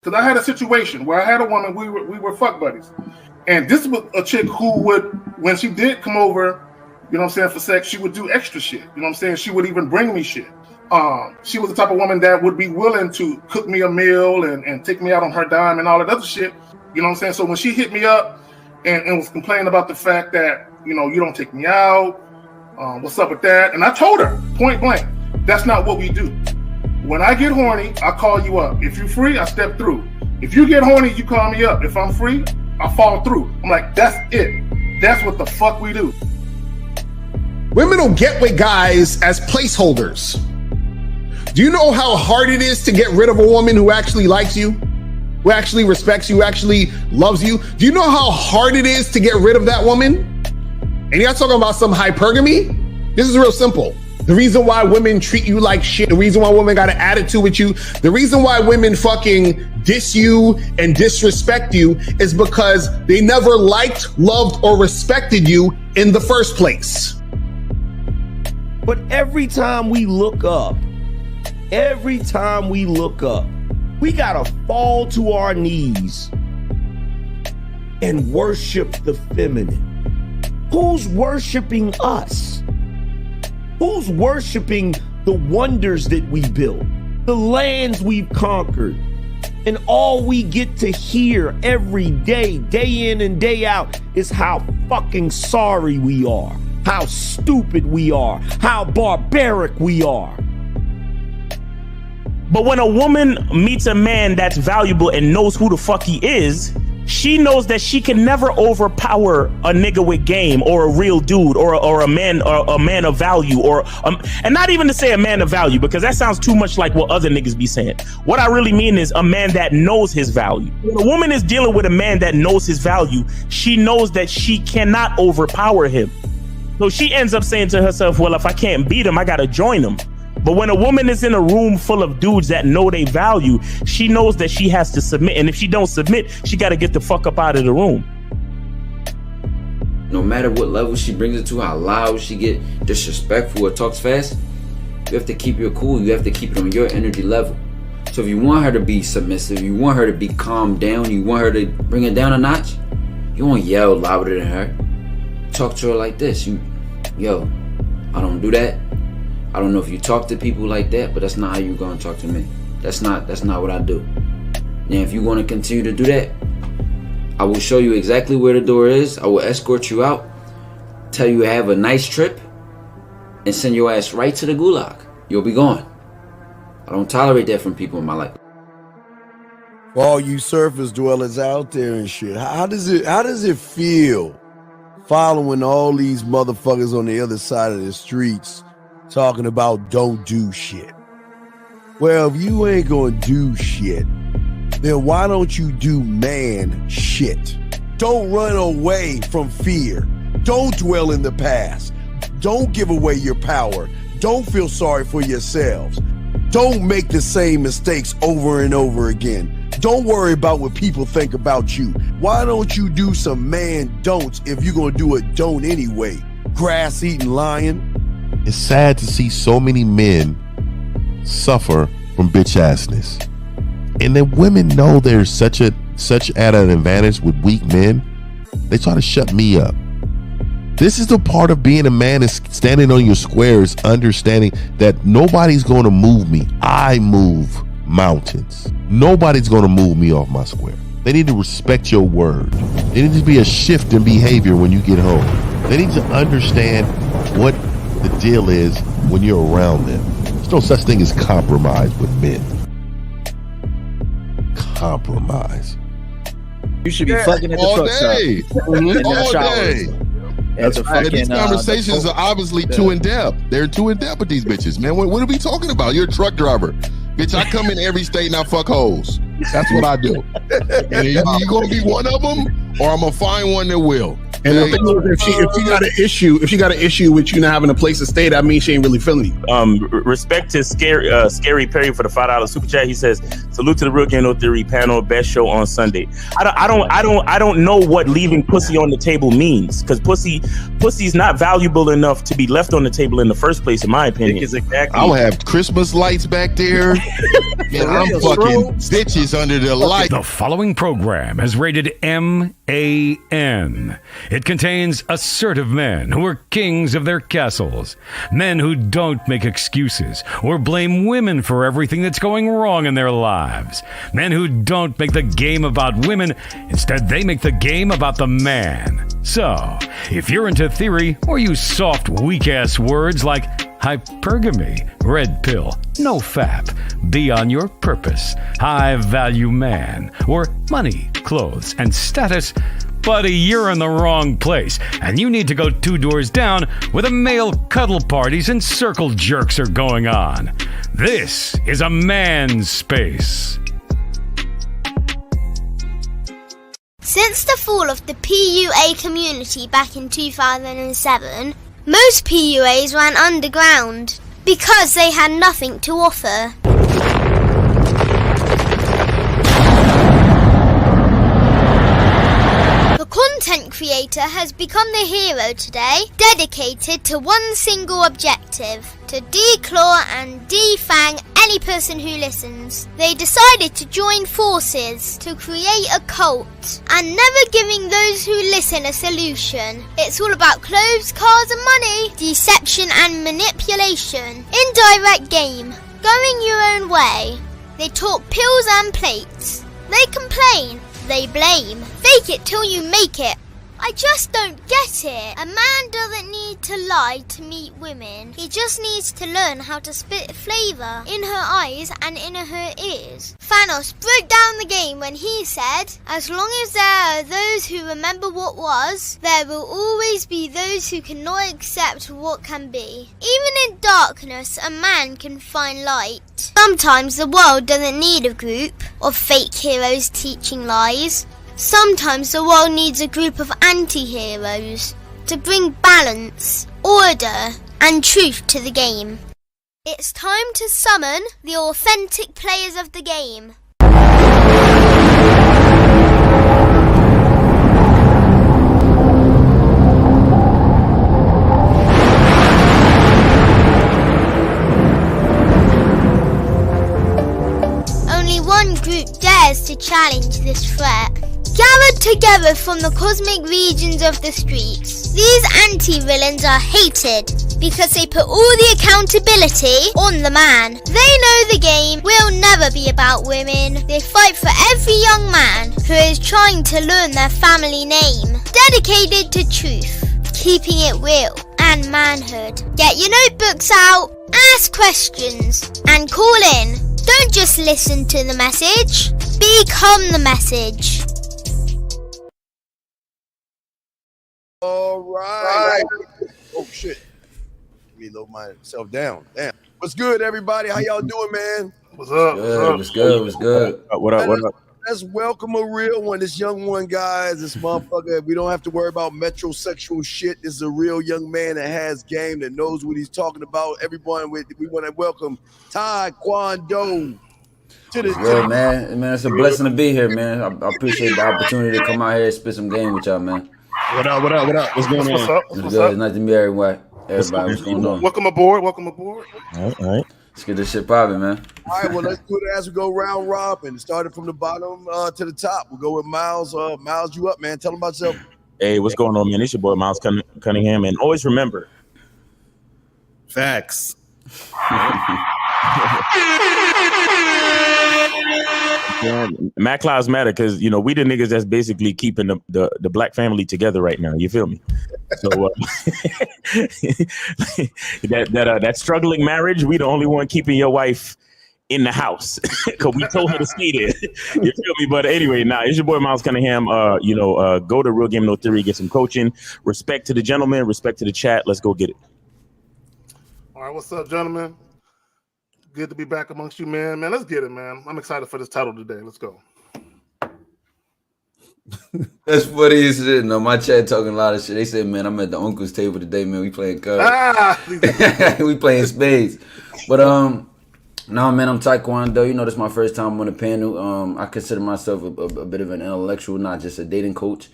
Because I had a situation where I had a woman, we were fuck buddies. And this was a chick who would, when she did come over, you know what I'm saying, for sex, she would do extra shit. You know what I'm saying? She would even bring me shit. She was the type of woman that would be willing to cook me a meal and take me out on her dime and all that other shit. You know what I'm saying? So when she hit me up and was complaining about the fact that, you know, you don't take me out, what's up with that? And I told her point blank, that's not what we do. When I get horny, I call you up. If you're free, I step through. If you get horny, you call me up. If I'm free, I fall through. I'm like, that's it. That's what the fuck we do. Women don't get with guys as placeholders. Do you know how hard it is to get rid of a woman who actually likes you, who actually respects you, who actually loves you? Do you know how hard it is to get rid of that woman? And you're not talking about some hypergamy? This is real simple. The reason why women treat you like shit, the reason why women got an attitude with you, the reason why women fucking diss you and disrespect you is because they never liked, loved, or respected you in the first place. But every time we look up, we gotta fall to our knees and worship the feminine. Who's worshiping us? Who's worshiping the wonders that we built, the lands we've conquered, and all we get to hear every day, day in and day out, is how fucking sorry we are, how stupid we are, how barbaric we are. But when a woman meets a man that's valuable and knows who the fuck he is, she knows that she can never overpower a nigga with game or a real dude or a man of value and not even to say a man of value, because that sounds too much like what other niggas be saying. What I really mean is a man that knows his value. When a woman is dealing with a man that knows his value, she knows that she cannot overpower him. So she ends up saying to herself, well, if I can't beat him, I gotta join him. But when a woman is in a room full of dudes that know they value, she knows that she has to submit. And if she don't submit, she got to get the fuck up out of the room. No matter what level she brings it to, how loud she get disrespectful or talks fast, you have to keep your cool. You have to keep it on your energy level. So if you want her to be submissive, you want her to be calmed down, you want her to bring it down a notch, you won't yell louder than her. Talk to her like this. Yo, I don't do that. I don't know if you talk to people like that, but that's not how you're gonna talk to me. That's not what I do. Now, if you want to continue to do that, I will show you exactly where the door is. I will escort you out, tell you have a nice trip, and send your ass right to the gulag. You'll be gone. I don't tolerate that from people in my life. For all you surface dwellers out there and shit, how does it feel following all these motherfuckers on the other side of the streets talking about don't do shit? Well, if you ain't gonna do shit, then why don't you do man shit? Don't run away from fear. Don't dwell in the past. Don't give away your power. Don't feel sorry for yourselves. Don't make the same mistakes over and over again. Don't worry about what people think about you. Why don't you do some man don'ts if you're gonna do a don't anyway? Grass-eating lion. It's sad to see so many men suffer from bitch assness. And then women know there's such at an advantage with weak men. They try to shut me up. This is the part of being a man, is standing on your squares, understanding that nobody's going to move me. I move mountains. Nobody's going to move me off my square. They need to respect your word. There needs to be a shift in behavior when you get home. They need to understand what the deal is when you're around them. There's no such thing as compromise with men. Compromise. You should be fucking at the all truck day. stop. All day. That's right. These conversations are obviously too in depth. They're too in depth with these bitches, man. What are we talking about? You're a truck driver. Bitch, I come in every state and I fuck hoes. That's what I do. And you gonna be one of them, or I'm gonna find one that will. And the thing is, if she got an issue with you not having a place to stay, that means she ain't really feeling you. Respect to Scary Perry for the $5 super chat. He says, "Salute to the Real Game No Theory panel, best show on Sunday." I don't know what leaving pussy on the table means, because pussy's not valuable enough to be left on the table in the first place, in my opinion. Exactly. I'll have Christmas lights back there. And I'm fucking bitches under the light. The following program is rated MAN. It contains assertive men who are kings of their castles, men who don't make excuses or blame women for everything that's going wrong in their lives, men who don't make the game about women, instead they make the game about the man. So, if you're into theory or use soft, weak-ass words like hypergamy, red pill, no fap, be on your purpose, high-value man, or money, clothes, and status, buddy, you're in the wrong place, and you need to go 2 doors down where the male cuddle parties and circle jerks are going on. This is a man's space. Since the fall of the PUA community back in 2007, most PUAs ran underground because they had nothing to offer. The content creator has become the hero today, dedicated to one single objective: to declaw and defang any person who listens. They decided to join forces to create a cult, and never giving those who listen a solution. It's all about clothes, cars and money, deception and manipulation, indirect game, going your own way. They talk pills and plates. They complain. They blame. Fake it till you make it. I just don't get it. A man doesn't need to lie to meet women. He just needs to learn how to spit flavour in her eyes and in her ears. Thanos broke down the game when he said, "As long as there are those who remember what was, there will always be those who cannot accept what can be." Even in darkness, a man can find light. Sometimes the world doesn't need a group of fake heroes teaching lies. Sometimes the world needs a group of anti-heroes to bring balance, order, and truth to the game. It's time to summon the authentic players of the game. Only one group dares to challenge this threat. Gathered together from the cosmic regions of the streets, these anti-villains are hated because they put all the accountability on the man. They know the game will never be about women. They fight for every young man who is trying to learn their family name. Dedicated to truth, keeping it real, and manhood. Get your notebooks out, ask questions, and call in. Don't just listen to the message, become the message. All right. Oh shit. Let me lower myself down. Damn. What's good, everybody? How y'all doing, man? What's up? What's good? What up? Let's welcome a real one. This young one, guys. This motherfucker. We don't have to worry about metrosexual shit. This is a real young man that has game, that knows what he's talking about. Everyone, we want to welcome Taekwondo to the Good, man. Man, it's a blessing to be here, man. I appreciate the opportunity to come out here and spit some game with y'all, man. What up? What's going on? What's up? It's good. It's nice to meet everybody. What's going on? Welcome aboard. All right. Let's get this shit popping, man. All right, well, let's do it as we go round robin. Started from the bottom to the top. We'll go with Miles. Miles, you up, man? Tell them about yourself. Hey, what's going on, man? It's your boy Miles Cunningham, and always remember, Facts. Mad Lives Matter, because we the niggas that's basically keeping the black family together right now. You feel me? So that struggling marriage, we the only one keeping your wife in the house because we told her to stay there. You feel me? But anyway, it's your boy Miles Cunningham. Go to Real Game No Theory, get some coaching. Respect to the gentleman, respect to the chat. Let's go get it. All right, what's up, gentlemen? Good to be back amongst you, man. Man, let's get it, man. I'm excited for this title today. Let's go. That's funny as shit. No, my chat talking a lot of shit. They said, man, I'm at the uncle's table today, man. We playing cards. We playing spades. But no, man, I'm Taekwondo. You know, this is my first time on a panel. I consider myself a bit of an intellectual, not just a dating coach.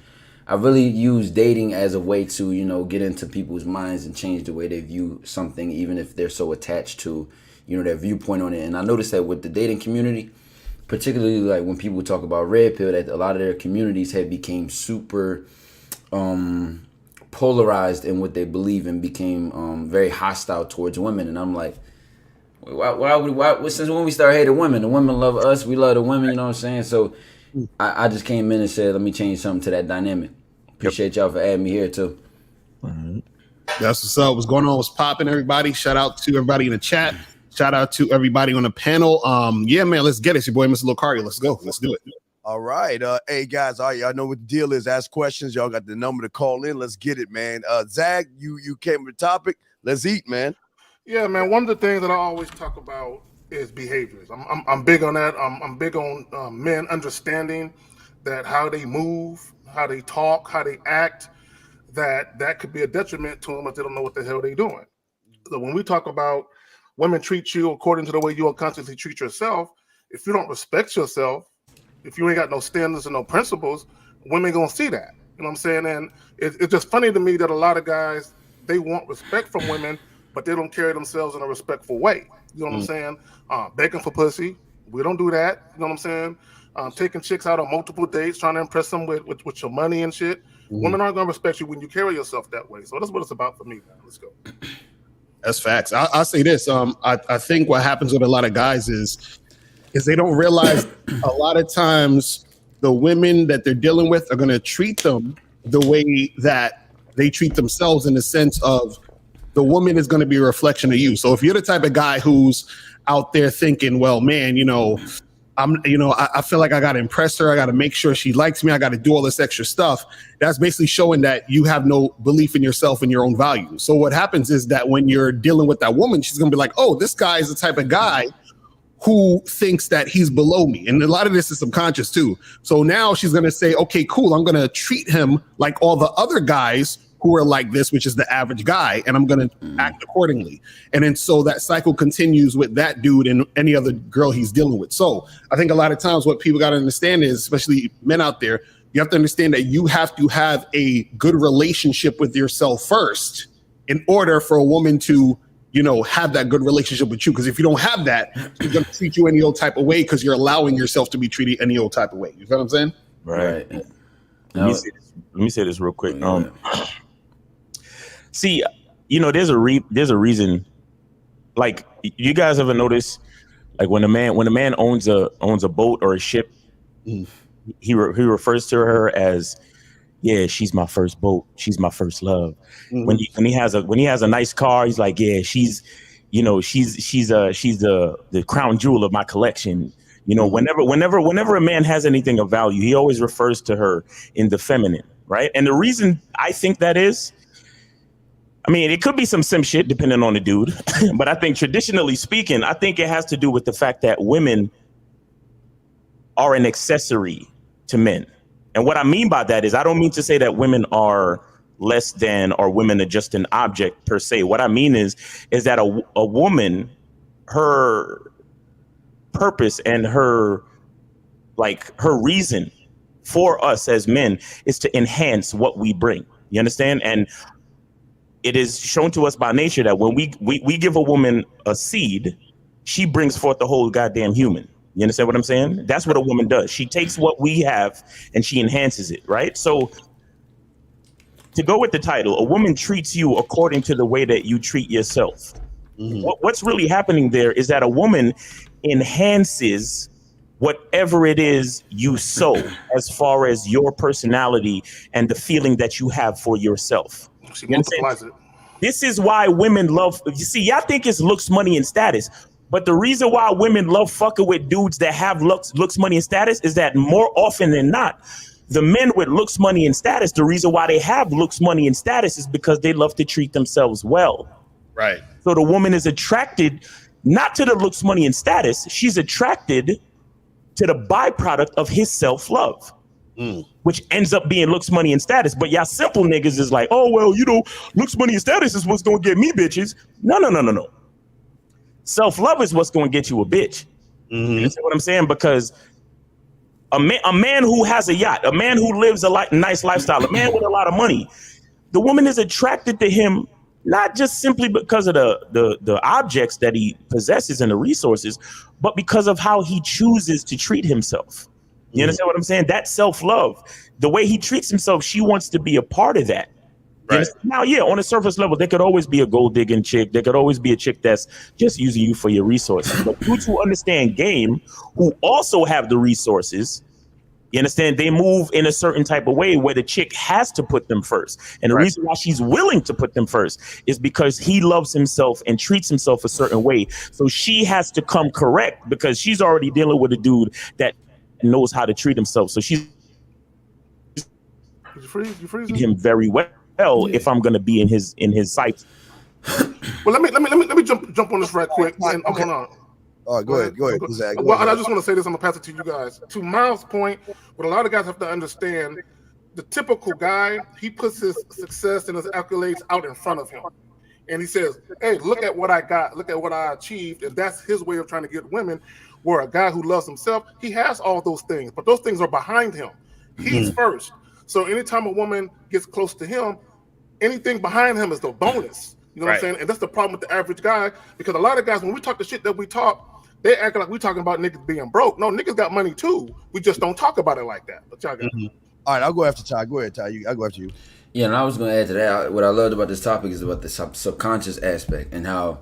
I really use dating as a way to, you know, get into people's minds and change the way they view something, even if they're so attached to, you know, their viewpoint on it. And I noticed that with the dating community, particularly like when people talk about red pill, that a lot of their communities have became super polarized in what they believe and became very hostile towards women. And I'm like, why since when we start hating women? The women love us, we love the women, you know what I'm saying? So I just came in and said, let me change something to that dynamic. Appreciate y'all for adding me here too. That's what's up. What's going on? What's popping, everybody? Shout out to everybody in the chat. Shout out to everybody on the panel. Yeah, man, let's get it. It's your boy, Mr. Locario. Let's go. Let's do it. All right. Hey, guys. All right. Y'all know what the deal is. Ask questions. Y'all got the number to call in. Let's get it, man. Zach, you came with the topic. Let's eat, man. Yeah, man. One of the things that I always talk about is behaviors. I'm big on that. I'm big on men understanding that how they move, how they talk, how they act, that could be a detriment to them if they don't know what the hell they're doing. So when we talk about women treat you according to the way you unconsciously treat yourself, if you don't respect yourself, if you ain't got no standards and no principles, women gonna see that. You know what I'm saying? And it's just funny to me that a lot of guys, they want respect from women, but they don't carry themselves in a respectful way. You know what I'm saying? Begging for pussy, we don't do that. You know what I'm saying? Taking chicks out on multiple dates, trying to impress them with your money and shit. Women aren't gonna respect you when you carry yourself that way. So that's what it's about for me, man. Let's go. That's facts. I'll say this. I think what happens with a lot of guys is they don't realize a lot of times the women that they're dealing with are going to treat them the way that they treat themselves, in the sense of the woman is going to be a reflection of you. So if you're the type of guy who's out there thinking, well, man, I feel like I got to impress her. I got to make sure she likes me. I got to do all this extra stuff. That's basically showing that you have no belief in yourself and your own value. So what happens is that when you're dealing with that woman, she's going to be like, oh, this guy is the type of guy who thinks that he's below me. And a lot of this is subconscious too. So now she's going to say, okay, cool. I'm going to treat him like all the other guys who are like this, which is the average guy, and I'm going to act accordingly. And then so that cycle continues with that dude and any other girl he's dealing with. So I think a lot of times what people got to understand is, especially men out there, you have to understand that you have to have a good relationship with yourself first in order for a woman to, have that good relationship with you. Because if you don't have that, she's going to treat you any old type of way because you're allowing yourself to be treated any old type of way. You know what I'm saying? Right. Let me say this real quick. See, there's a reason. Like, you guys ever notice, like when a man owns a boat or a ship, he refers to her as, yeah, she's my first boat, she's my first love. When he has a nice car, he's like, yeah, she's the crown jewel of my collection. Whenever a man has anything of value, he always refers to her in the feminine, right? And the reason I think that is, I mean, it could be some sim shit depending on the dude, but I think traditionally speaking, I think it has to do with the fact that women are an accessory to men. And what I mean by that is, I don't mean to say that women are less than, or women are just an object per se. What I mean is that a woman, her purpose and her reason for us as men is to enhance what we bring. You understand? And it is shown to us by nature that when we give a woman a seed, she brings forth the whole goddamn human. You understand what I'm saying? That's what a woman does. She takes what we have and she enhances it, right? So to go with the title, a woman treats you according to the way that you treat yourself. What's really happening there is that a woman enhances whatever it is you sow as far as your personality and the feeling that you have for yourself. She multiplies it. This is why women love, you see, y'all think it's looks, money, and status. But the reason why women love fucking with dudes that have looks, money, and status is that more often than not, the men with looks, money, and status, the reason why they have looks, money, and status is because they love to treat themselves well. Right. So the woman is attracted not to the looks, money, and status. She's attracted to the byproduct of his self-love. which ends up being looks, money, and status. But y'all simple niggas is like, oh, well, you know, looks, money, and status is what's going to get me bitches. No. Self-love is what's going to get you a bitch. You see what I'm saying? Because a man who has a yacht, a man who lives a nice lifestyle, a man with a lot of money, the woman is attracted to him not just simply because of the objects that he possesses and the resources, but because of how he chooses to treat himself. You understand what I'm saying? That self-love, the way he treats himself, she wants to be a part of that. Right. Now, yeah, on a surface level, there could always be a gold digging chick. There could always be a chick that's just using you for your resources. But dudes who understand game, who also have the resources, you understand, they move in a certain type of way where the chick has to put them first. And the reason why she's willing to put them first is because he loves himself and treats himself a certain way. So she has to come correct because she's already dealing with a dude that knows how to treat himself. So she's him very well if I'm going to be in his sights. Well, let me jump on this right quick. And I'm gonna. All right, go ahead. Zach, well, I just want to say this. I'm gonna pass it to you guys. To Miles' point, what a lot of guys have to understand, the typical guy, he puts his success and his accolades out in front of him, and he says, "Hey, look at what I got. Look at what I achieved." And that's his way of trying to get women. Where a guy who loves himself, he has all those things, but those things are behind him. He's first. So anytime a woman gets close to him, anything behind him is the bonus. You know what I'm saying? And that's the problem with the average guy, because a lot of guys, when we talk the shit that we talk, they act like we're talking about niggas being broke. No, niggas got money too. We just don't talk about it like that. But y'all got All right, I'll go after Ty. Go ahead, Ty. I'll go after you. Yeah, and I was going to add to that. What I loved about this topic is about the subconscious aspect and how,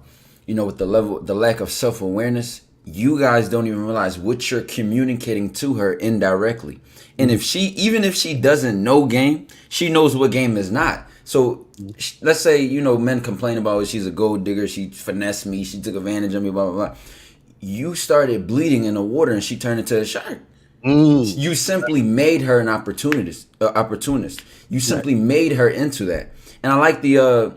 you know, with the lack of self-awareness, you guys don't even realize what you're communicating to her indirectly. And even if she doesn't know game, she knows what game is not. So let's say, you know, men complain about she's a gold digger, she finessed me, she took advantage of me, blah, blah, blah. You started bleeding in the water and she turned into a shark. You simply made her an opportunist. You simply made her into that. And I like the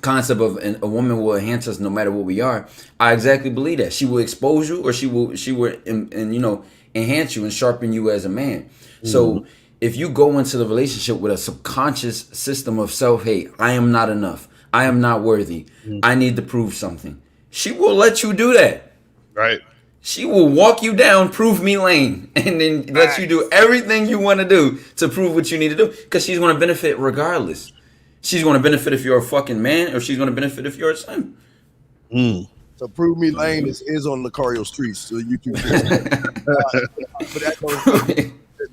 concept of a woman will enhance us no matter what we are. I exactly believe that. She will expose you, or she will you know, enhance you and sharpen you as a man. So if you go into the relationship with a subconscious system of self-hate, I am not enough, I am not worthy, I need to prove something, she will let you do that. Right. She will walk you down prove me lane and then let you do everything you want to do to prove what you need to do, because she's going to benefit regardless. She's going to benefit if you're a fucking man, or she's going to benefit if you're a son. So prove me lane is on Lucario Streets, so you can. But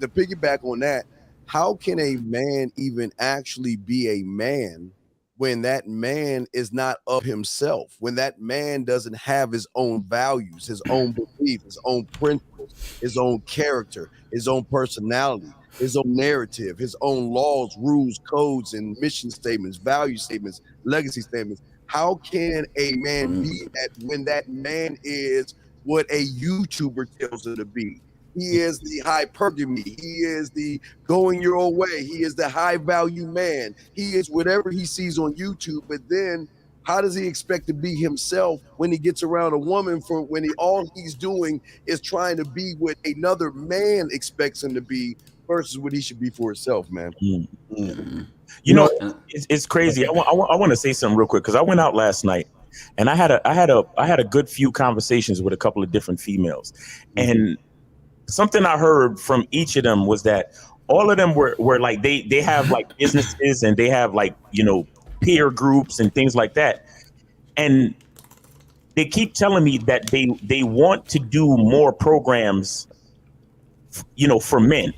to piggyback on that, how can a man even actually be a man when that man is not of himself? When that man doesn't have his own values, his own beliefs, his own principles, his own character, his own personality, his own narrative, his own laws, rules, codes, and mission statements, value statements, legacy statements. How can a man be that when that man is what a YouTuber tells her to be? He is the hypergamy. He is the going your own way. He is the high value man. He is whatever he sees on YouTube. But then how does he expect to be himself when he gets around a woman all he's doing is trying to be what another man expects him to be versus what he should be for himself, man? You know, it's crazy. I want to say something real quick, because I went out last night and I had a good few conversations with a couple of different females, and something I heard from each of them was that all of them were like they have like businesses and they have like, you know, peer groups and things like that, and they keep telling me that they want to do more programs, you know, for men.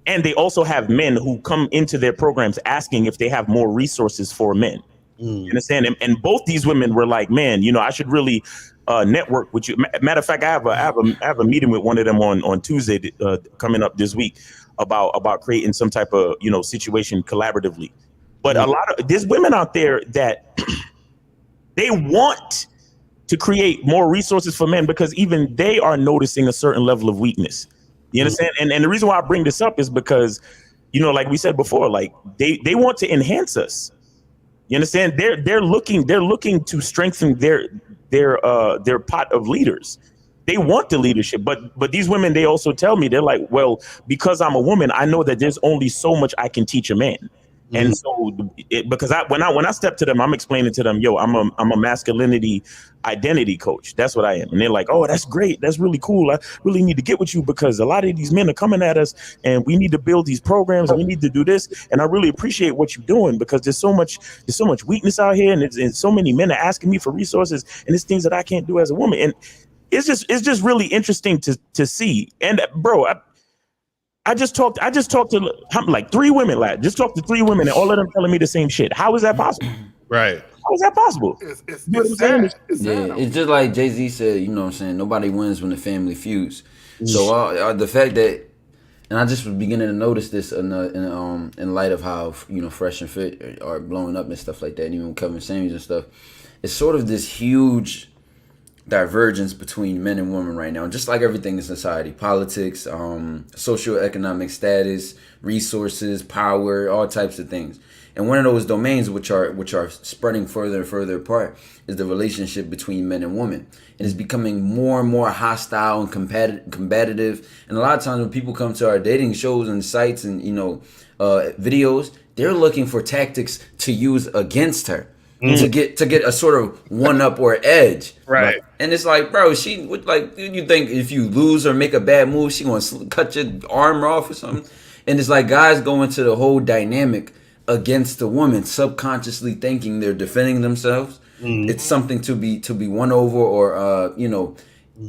And they also have men who come into their programs asking if they have more resources for men. You understand? And both these women were like, man, you know, I should really network with you. Matter of fact, I have a meeting with one of them on Tuesday coming up this week about creating some type of, you know, situation collaboratively. But a lot of there's women out there that they want to create more resources for men because even they are noticing a certain level of weakness. You understand? And the reason why I bring this up is because, you know, like we said before, like they want to enhance us. You understand? They're looking to strengthen their pot of leaders. they want the leadership, but these women, they also tell me, they're like, well, because I'm a woman, I know that there's only so much I can teach a man. And so because when I step to them, I'm explaining to them, yo, I'm a masculinity identity coach. That's what I am. And they're like, oh, that's great. That's really cool. I really need to get with you because a lot of these men are coming at us and we need to build these programs and we need to do this. And I really appreciate what you're doing because there's so much weakness out here. And so many men are asking me for resources and it's things that I can't do as a woman. And it's just really interesting to see. And bro, I just talked to like 3 women, like just talked to 3 women, and all of them telling me the same shit. How is that possible? Right. How is that possible? It's sad. It's just like Jay-Z said, you know what I'm saying? Nobody wins when the family feuds. So the fact that, and I just was beginning to notice this in light of how, you know, Fresh and Fit are blowing up and stuff like that, and even Kevin Samuels and stuff. It's sort of this huge divergence between men and women right now, just like everything in society, politics, socioeconomic status, resources, power, all types of things. And one of those domains which are spreading further and further apart is the relationship between men and women. And it's becoming more and more hostile and combative. And a lot of times when people come to our dating shows and sites and, you know, videos, they're looking for tactics to use against her. To get a sort of one up or edge, right? And it's like, bro, she would like. You think if you lose or make a bad move, she gonna cut your arm off or something? And it's like guys go into the whole dynamic against the woman, subconsciously thinking they're defending themselves. It's something to be won over or you know,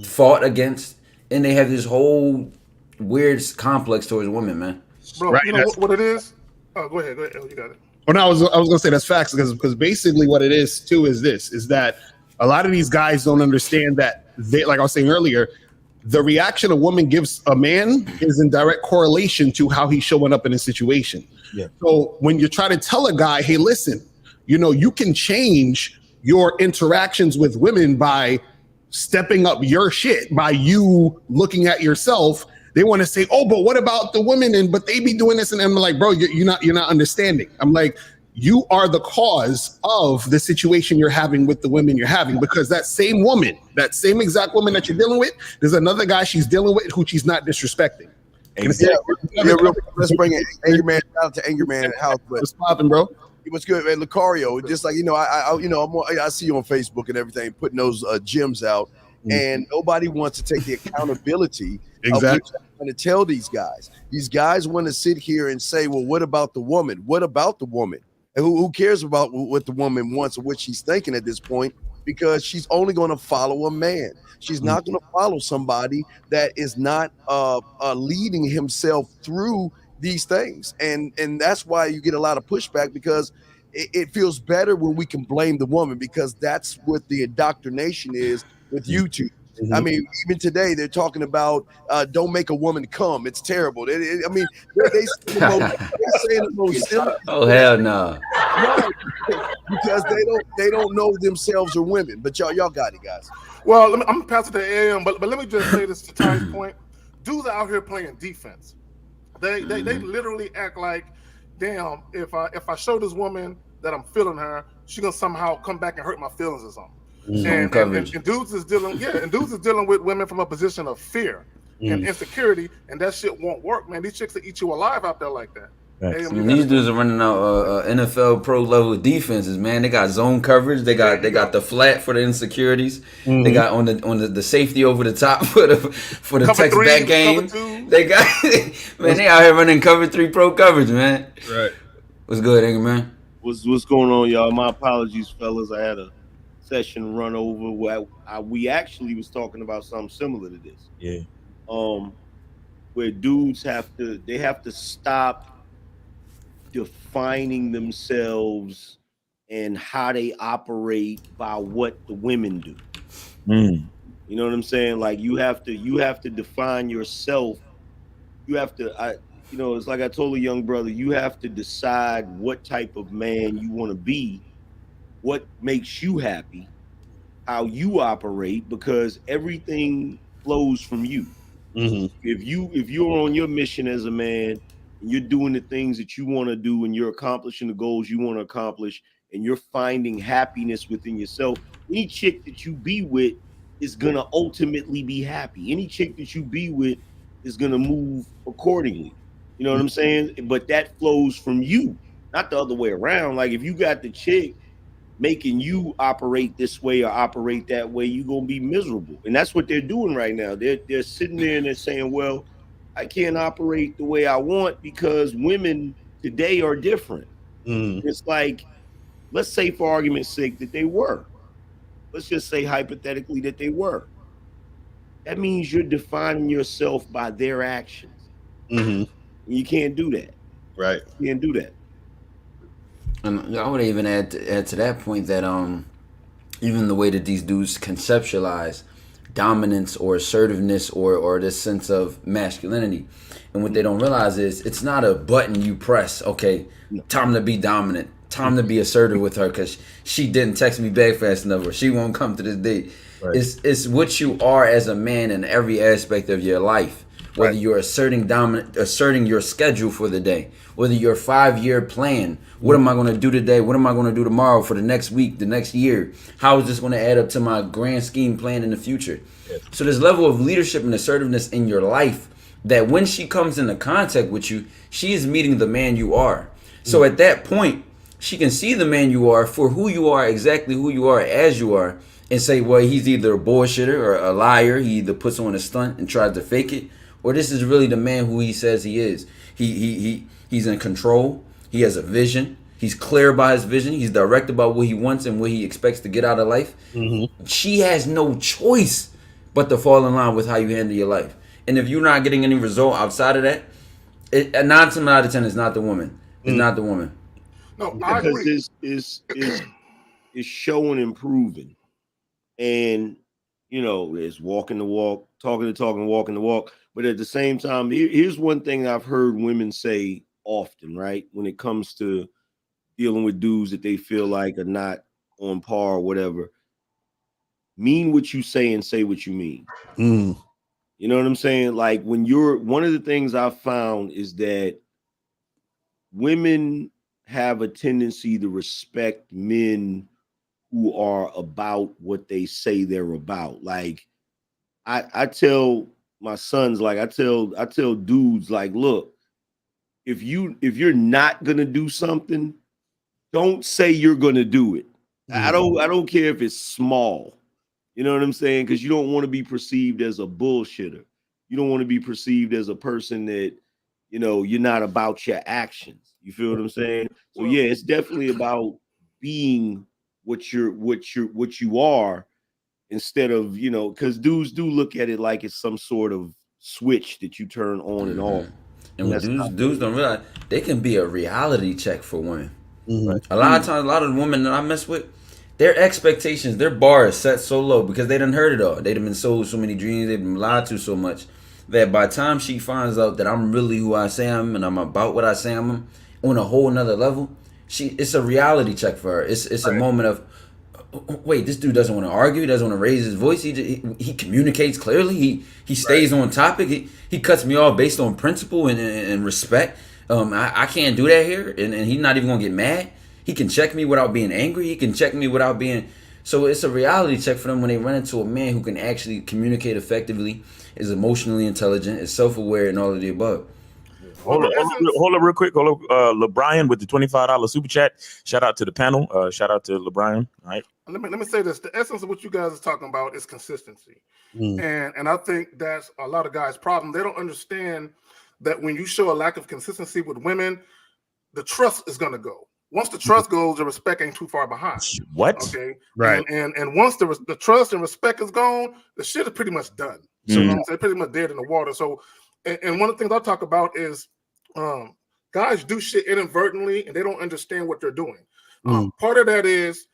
fought against, and they have this whole weird complex towards women, man. Bro, right. You know what it is? Oh, go ahead. You got it. Well, no, I was gonna say that's facts because basically what it is too is that a lot of these guys don't understand that they, like I was saying earlier, the reaction a woman gives a man is in direct correlation to how he's showing up in a situation. Yeah. So when you try to tell a guy, hey, listen, you know, you can change your interactions with women by stepping up your shit, by you looking at yourself. They want to say, oh, but what about the women? But they be doing this. And I'm like, bro, you're not understanding. I'm like, you are the cause of the situation you're having with the women you're having, because that same woman, that same exact woman that you're dealing with, there's another guy she's dealing with who she's not disrespecting. Let's bring it. Anger Man, shout out to Anger Man House. What's popping, bro? What's good, man? Lucario, just like, you know, I see you on Facebook and everything, putting those gems out, and nobody wants to take the accountability. Exactly. I'm going to tell these guys. These guys want to sit here and say, well, what about the woman? What about the woman? And who cares about what the woman wants or what she's thinking at this point? Because she's only going to follow a man. She's not going to follow somebody that is not leading himself through these things. And that's why you get a lot of pushback, because it feels better when we can blame the woman, because that's what the indoctrination is with YouTube. I mean, even today they're talking about don't make a woman come. It's terrible. They saying the most silly. Oh hell no! Right. Because they don't know themselves or women. But y'all got it, guys. Well, I'm gonna pass it to AM, but let me just say this to Ty's point. Dudes are out here playing defense. They literally act like, damn, if I show this woman that I'm feeling her, she's gonna somehow come back and hurt my feelings or something. And dudes is dealing with women from a position of fear and insecurity, and that shit won't work, man. These chicks will eat you alive out there like that. These dudes are running out NFL pro level defenses, man. They got zone coverage. They got the flat for the insecurities. They got on the safety over the top for the text back game. They got man. They out here running cover 3 pro coverage, man. Right. What's good, Anger Man? What's going on, y'all? My apologies, fellas. I had a session run over where we actually was talking about something similar to this. Yeah. Where dudes have to stop defining themselves and how they operate by what the women do. You know what I'm saying? Like you have to define yourself. You have to it's like I told a young brother, you have to decide what type of man you want to be, what makes you happy, how you operate, because everything flows from you. If you're on your mission as a man and you're doing the things that you want to do and you're accomplishing the goals you want to accomplish and you're finding happiness within yourself, any chick that you be with is gonna ultimately be happy. Any chick that you be with is gonna move accordingly. You know what I'm saying? But that flows from you, not the other way around. Like if you got the chick making you operate this way or operate that way, you're gonna be miserable. And that's what they're doing right now. They're sitting there and they're saying, well, I can't operate the way I want because women today are different. It's like, let's say for argument's sake that they were. Let's just say hypothetically that they were. That means you're defining yourself by their actions. You can't do that. Right. You can't do that. And I would even add to that point that even the way that these dudes conceptualize dominance or assertiveness or this sense of masculinity, and what they don't realize is it's not a button you press. Okay, time to be dominant, time to be assertive with her because she didn't text me back fast enough or she won't come to this date. Right. It's what you are as a man in every aspect of your life. Whether you're asserting your schedule for the day, whether your 5-year plan, what am I going to do today? What am I going to do tomorrow for the next week, the next year? How is this going to add up to my grand scheme plan in the future? Yeah. So this level of leadership and assertiveness in your life, that when she comes into contact with you, she is meeting the man you are. So at that point, she can see the man you are for who you are, exactly who you are as you are, and say, well, he's either a bullshitter or a liar. He either puts on a stunt and tries to fake it, or this is really the man who he says he is. He's in control. He has a vision. He's clear about his vision. He's direct about what he wants and what he expects to get out of life. She has no choice but to fall in line with how you handle your life. And if you're not getting any result outside of that, 9 times out of 10 is not the woman. It's not the woman. No, because it's showing and proving. And, you know, it's walking the walk, talking the talk, and walking the walk. But at the same time, here's one thing I've heard women say often, right? When it comes to dealing with dudes that they feel like are not on par or whatever. Mean what you say and say what you mean. You know what I'm saying? Like when one of the things I've found is that women have a tendency to respect men who are about what they say they're about. Like I tell my sons, like I tell dudes, like, look, if you're not gonna do something, don't say you're gonna do it. I don't care if it's small. You know what I'm saying? Because you don't want to be perceived as a bullshitter. You don't want to be perceived as a person that, you know, you're not about your actions. You feel what I'm saying? So yeah, it's definitely about being what you are, instead of, you know, because dudes do look at it like it's some sort of switch that you turn on and off. And what dudes don't realize, they can be a reality check for women. A lot of times, a lot of the women that I mess with, their expectations, their bar is set so low because they done heard it all. They've been sold so many dreams, they've been lied to so much, that by the time she finds out that I'm really who I say I am and I'm about what I say I am on a whole nother level, it's a reality check for her. It's a moment of, wait, this dude doesn't want to argue. He doesn't want to raise his voice. He communicates clearly. He stays on topic. He cuts me off based on principle and respect. I can't do that here, and he's not even gonna get mad. He can check me without being angry. He can check me without being. So it's a reality check for them when they run into a man who can actually communicate effectively, is emotionally intelligent, is self-aware, and all of the above. Hold up real quick. Hold up, LeBrian with the $25 super chat. Shout out to the panel. Shout out to LeBrian. All right. Let me say this. The essence of what you guys are talking about is consistency. And I think that's a lot of guys' problem. They don't understand that when you show a lack of consistency with women, the trust is going to go. Once the trust goes, the respect ain't too far behind. What? Okay. Right. And once the trust and respect is gone, the shit is pretty much done. So you know what I'm saying? Pretty much dead in the water. So, and one of the things I talk about is guys do shit inadvertently and they don't understand what they're doing. Part of that is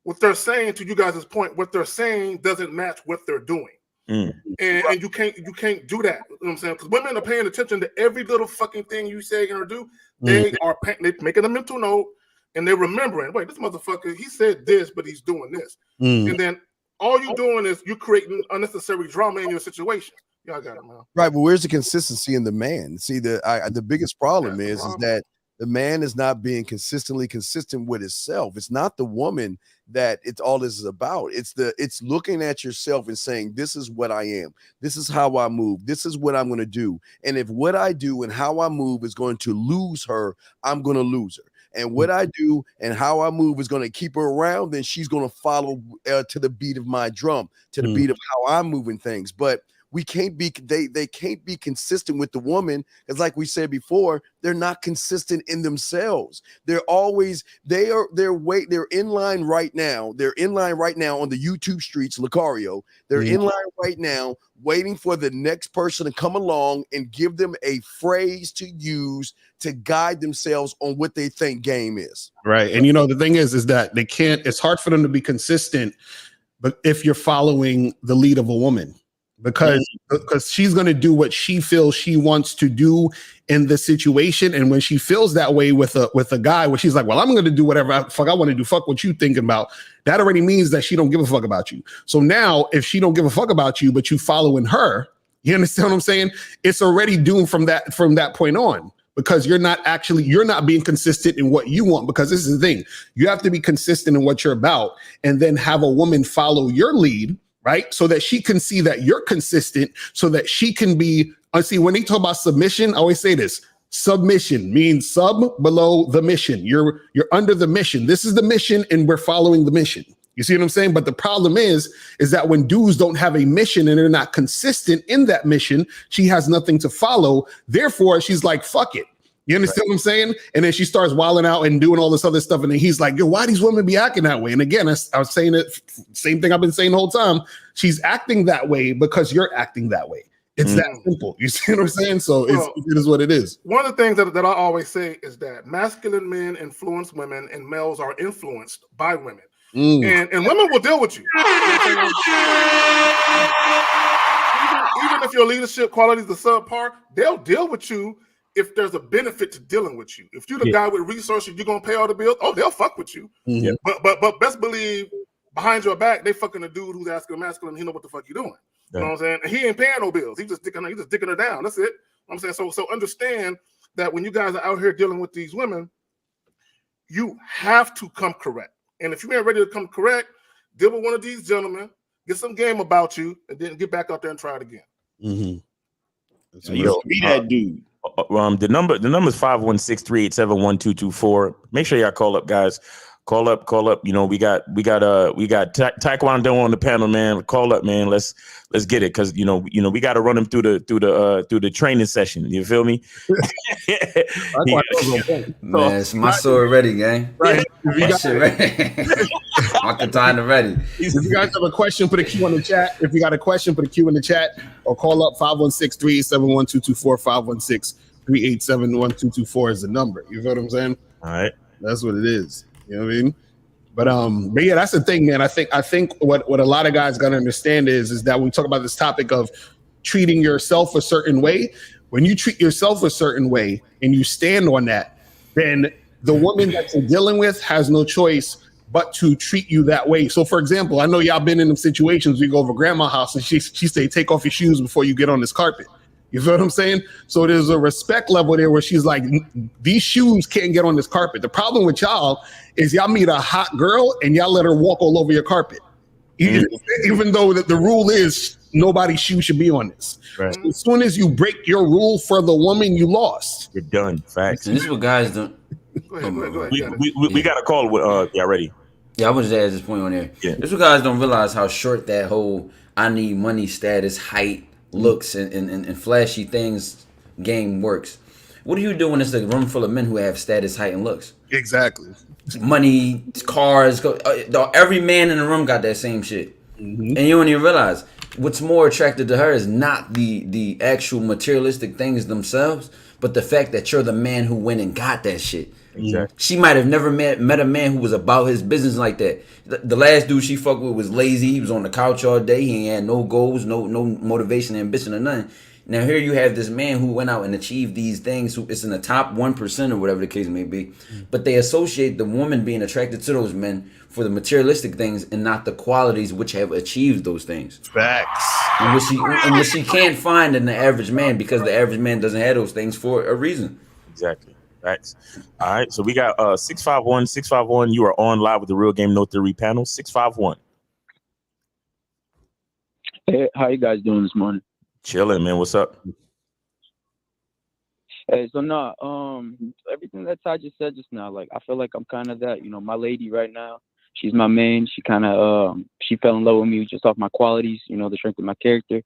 what they're saying, to you guys' point, what they're saying doesn't match what they're doing. And you can't do that. You know what I'm saying? Because women are paying attention to every little fucking thing you say or do. They're making a mental note and they're remembering, wait, this motherfucker, he said this, but he's doing this. And then all you're doing is you're creating unnecessary drama in your situation. Y'all got it, man. Right, but where's the consistency in the man? See, the biggest problem is that The man is not being consistently consistent with himself. It's not the woman that it's all this is about. It's looking at yourself and saying, this is what I am. This is how I move. This is what I'm going to do. And if what I do and how I move is going to lose her, I'm going to lose her. And what I do and how I move is going to keep her around, then she's going to follow to the beat of my drum, to the beat of how I'm moving things. But we can't be, they can't be consistent with the woman, because like we said before, they're not consistent in themselves. They're always, they're in line right now. They're in line right now on the YouTube streets, Lucario. They're in line right now, waiting for the next person to come along and give them a phrase to use to guide themselves on what they think game is. Right. And the thing is that they can't, it's hard for them to be consistent, but if you're following the lead of a woman, because she's going to do what she feels she wants to do in the situation. And when she feels that way with a guy where she's like, well, I'm going to do whatever I want to do. Fuck what you thinking about. That already means that she don't give a fuck about you. So now if she don't give a fuck about you, but you following her, you understand what I'm saying? It's already doomed from that point on, because you're not being consistent in what you want. Because this is the thing, you have to be consistent in what you're about, and then have a woman follow your lead, right? So that she can see that you're consistent, so that she can be, see, when they talk about submission, I always say this, submission means sub, below the mission. You're under the mission. This is the mission and we're following the mission. You see what I'm saying? But the problem is that when dudes don't have a mission and they're not consistent in that mission, she has nothing to follow. Therefore, she's like, fuck it. You understand what I'm saying? And then she starts wilding out and doing all this other stuff. And then he's like, yo, why these women be acting that way? And again, I was saying it, same thing I've been saying the whole time. She's acting that way because you're acting that way. It's that simple. You see what I'm saying? So it is what it is. One of the things that I always say is that masculine men influence women and males are influenced by women. And women will deal with you. Even if your leadership qualities are subpar, they'll deal with you if there's a benefit to dealing with you. If you're the guy with resources, you're gonna pay all the bills. Oh, they'll fuck with you. But best believe behind your back, they fucking a dude who's asking masculine. He know what the fuck you doing. You know what I'm saying? And he ain't paying no bills. He's just dicking her down. That's it. You know what I'm saying? So understand that when you guys are out here dealing with these women, you have to come correct. And if you ain't ready to come correct, deal with one of these gentlemen, get some game about you, and then get back out there and try it again. So be that dude. The number is 516-387-1224. Make sure y'all call up, guys. Call up. We got Taekwondo on the panel, man. Call up, man. Let's get it, because we got to run him through the training session. You feel me? Man, it's my sword ready, gang. Right. My shit ready. My katana ready. If you guys have a question, put a Q in the chat. If you got a question, put a Q in the chat, or call up 516-387-1224. 516-387-1224 is the number. You feel what I'm saying? All right. That's what it is. You know what I mean? But yeah, that's the thing, man. I think what a lot of guys gotta understand is that when we talk about this topic of treating yourself a certain way, when you treat yourself a certain way and you stand on that, then the woman that you're dealing with has no choice but to treat you that way. So for example, I know y'all been in them situations, we go over grandma's house and she say, take off your shoes before you get on this carpet. You feel what I'm saying? So there's a respect level there where she's like, these shoes can't get on this carpet. The problem with y'all is y'all meet a hot girl and y'all let her walk all over your carpet. Even though the rule is nobody's shoe should be on this. Right. As soon as you break your rule for the woman, you lost. You're done. Facts. And this is what guys don't. Go ahead. We got a call with ready. Yeah, I was just at this point on there. Yeah. This is what guys don't realize, how short that whole I need money, status, height, looks and flashy things game works. What do you do when it's a room full of men who have status, height, and looks? Exactly. Money, cars, every man in the room got that same shit. And you don't even realize what's more attractive to her is not the actual materialistic things themselves, but the fact that you're the man who went and got that shit. Exactly. She might have never met a man who was about his business like that. The last dude she fucked with was lazy. He was on the couch all day. He had no goals, no motivation, ambition, or nothing. Now here you have this man who went out and achieved these things, who is in the top 1% or whatever the case may be. But they associate the woman being attracted to those men for the materialistic things and not the qualities which have achieved those things. Facts. And what she can't find in the average man, because the average man doesn't have those things for a reason. Exactly. Facts. All right, so we got 651. 651, you are on live with the Real Game No Theory panel. 651. Hey, how you guys doing this morning? Chilling, man. What's up? Hey, so everything that Ty just said just now, like I feel like I'm kind of that, my lady right now. She's my main. She kind of she fell in love with me just off my qualities, the strength of my character.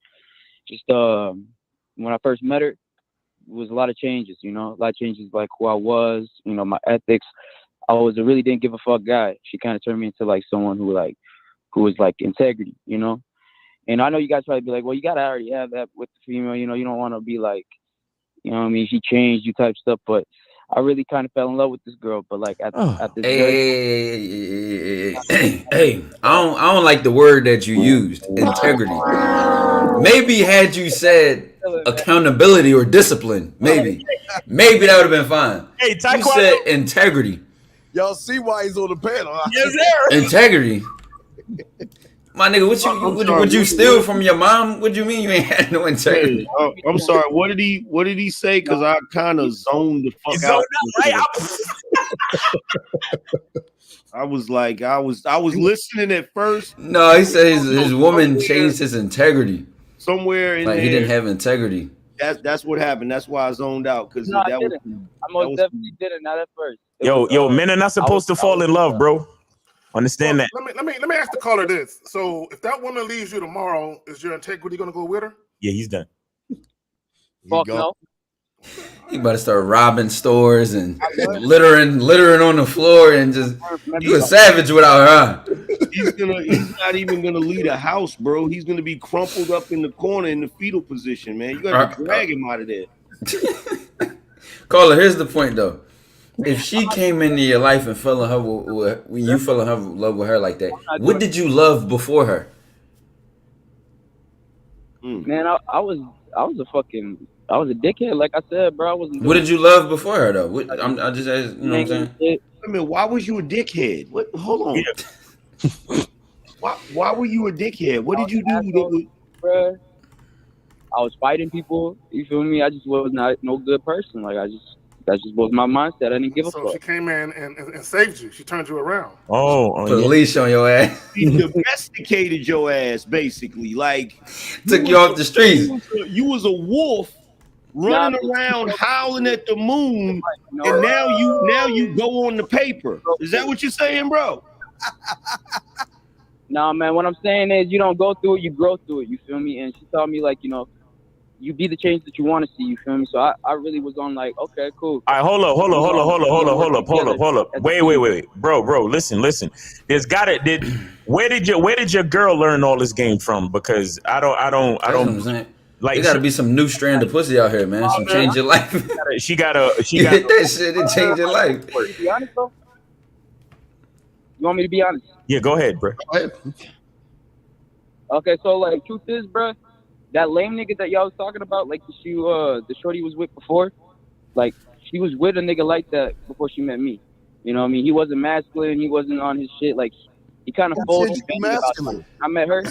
Just when I first met her, it was a lot of changes, a lot of changes like who I was, my ethics. I was a really didn't give a fuck guy. She kind of turned me into like someone who was like integrity, And I know you guys probably be like, well, you gotta already have that with the female, you don't want to be like, she changed you type stuff, but I really kind of fell in love with this girl. But like at this hey, I don't like the word that you used, integrity. Maybe had you said accountability or discipline, maybe that would have been fine. Hey, you said integrity. Y'all see why he's on the panel? Yes, sir. Integrity. My nigga, what you steal from your mom? What do you mean you ain't had no integrity? Hey, I'm sorry. What did he say? Because I kind of zoned the fuck out. I was like, I was listening at first. No, he said his woman changed his integrity. Somewhere in like there, he didn't have integrity. That's what happened. That's why I zoned out. Because I most definitely didn't. Not at first. Yo, men are not supposed to fall in love, bro. Understand that. Let me ask the caller this. So if that woman leaves you tomorrow, is your integrity gonna go with her? Yeah, he's done. Fuck no. He about to start robbing stores and littering on the floor and just you a savage without her. He's not even gonna leave the house, bro. He's gonna be crumpled up in the corner in the fetal position, man. You gotta drag him out of there. Caller, here's the point though. If she came into your life and fell in love when you fell in love with her like that, what did you love before her? Man, I was a dickhead, like I said, bro. What did you love before her though? I just asked, you know what I'm saying? I mean, why was you a dickhead? What? Hold on. Yeah. Why were you a dickhead? What did you do? Bro, I was fighting people. You feel me? I just was not no good person. Like that just was my mindset. I didn't give a fuck. So she came in and saved you. She turned you around. Put a leash on your ass. She domesticated your ass, basically. Like took you off the streets. You was a wolf running around howling at the moon, and now you go on the paper. Is that what you're saying, bro? Nah, man. What I'm saying is, you don't go through it, you grow through it. You feel me? And she told me like, you be the change that you want to see. You feel me? So I really was on like, okay, cool. All right, hold up. Wait, bro. Listen. Where did your girl learn all this game from? Because I don't. Like, there gotta be some new strand of pussy out here, man. Some change your life. She got that shit and change your life. To be honest, though? You want me to be honest? Yeah, go ahead, bro. Okay, so like, truth is, bro, that lame nigga that y'all was talking about, like the shorty was with before, like she was with a nigga like that before she met me. You know what I mean? He wasn't masculine. He wasn't on his shit. Like he kind of folded. I met her.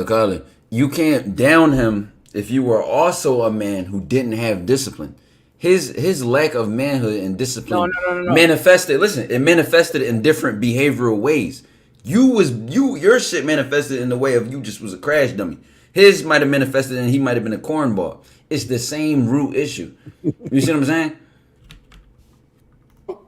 Call it. You can't down him if you were also a man who didn't have discipline. His lack of manhood and discipline manifested. Listen, it manifested in different behavioral ways. Your shit manifested in the way of you just was a crash dummy. His might have manifested and he might have been a cornball. It's the same root issue. You see what I'm saying?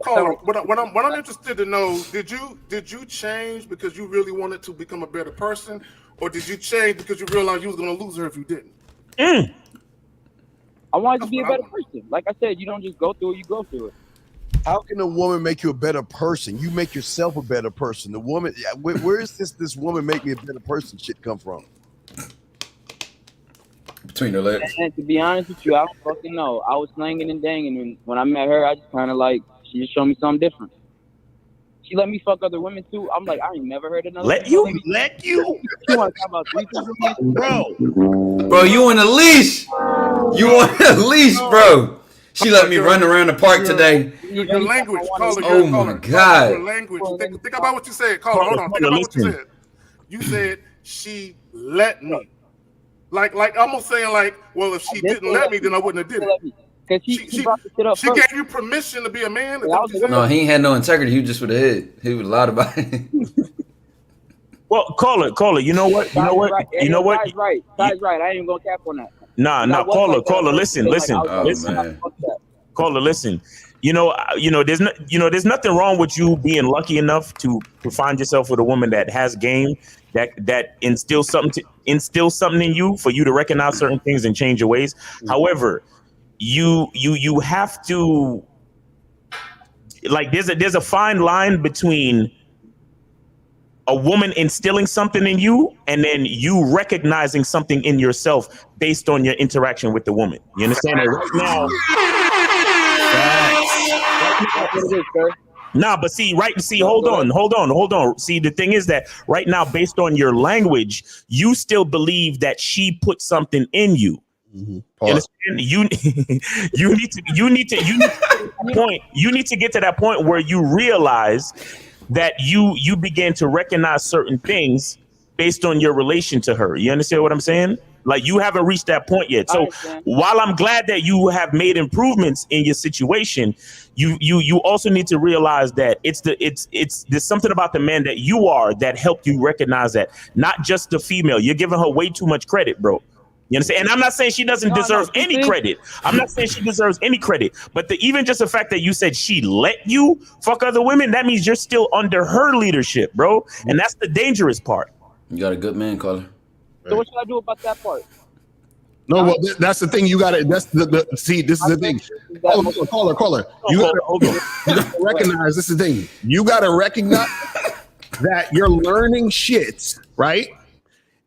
Caller, what I'm interested to know, did you change because you really wanted to become a better person, or did you change because you realized you was gonna lose her if you didn't? I wanted to be a better person. Like I said, you don't just go through it, you go through it. How can a woman make you a better person? You make yourself a better person. The woman, where is this woman make me a better person shit come from? Between her legs. And to be honest with you, I don't fucking know. I was slanging and danging, and when I met her, I just kind of like, she just showed me something different. She let me fuck other women too. I'm like, I ain't never heard another. Let you? You want to talk about threesomes, bro? You on a leash? You on a leash, bro? She let me run around the park today. Your language, caller. Oh my God. Your language. Think about what you said, caller. Hold on. Think about what you said. You said she let me. Like almost saying like, well, if she didn't let me, then I wouldn't have did it. Because he brought the shit up She first. gave you permission to be a man? No, he ain't had no integrity. He just would have hid. He would have lied about it. Well, call it. You know what? Guy's right. Guy's right. I ain't even gonna cap on that. Nah. Caller. Listen. Man. Caller, listen. There's nothing wrong with you being lucky enough to find yourself with a woman that has game, that instills something in you for you to recognize certain things and change your ways. However, you have to, like, there's a fine line between a woman instilling something in you and then you recognizing something in yourself based on your interaction with the woman. You understand? Right now. Nah, but hold on. See, the thing is that right now, based on your language, you still believe that she put something in you. Mm-hmm. You understand? You need to get to that point where you realize that you begin to recognize certain things based on your relation to her. You understand what I'm saying? Like, you haven't reached that point yet. So while I'm glad that you have made improvements in your situation, you also need to realize that there's something about the man that you are that helped you recognize that, not just the female. You're giving her way too much credit, bro. You understand? And I'm not saying she doesn't deserve any credit. I'm not saying she deserves any credit. But even just the fact that you said she let you fuck other women, that means you're still under her leadership, bro. And that's the dangerous part. You got a good man, caller. So what should I do about that part? No, well, that's the thing. You got to. That's see. This is the thing. Caller. You got to recognize. This is the thing. You got to recognize that you're learning shit, right,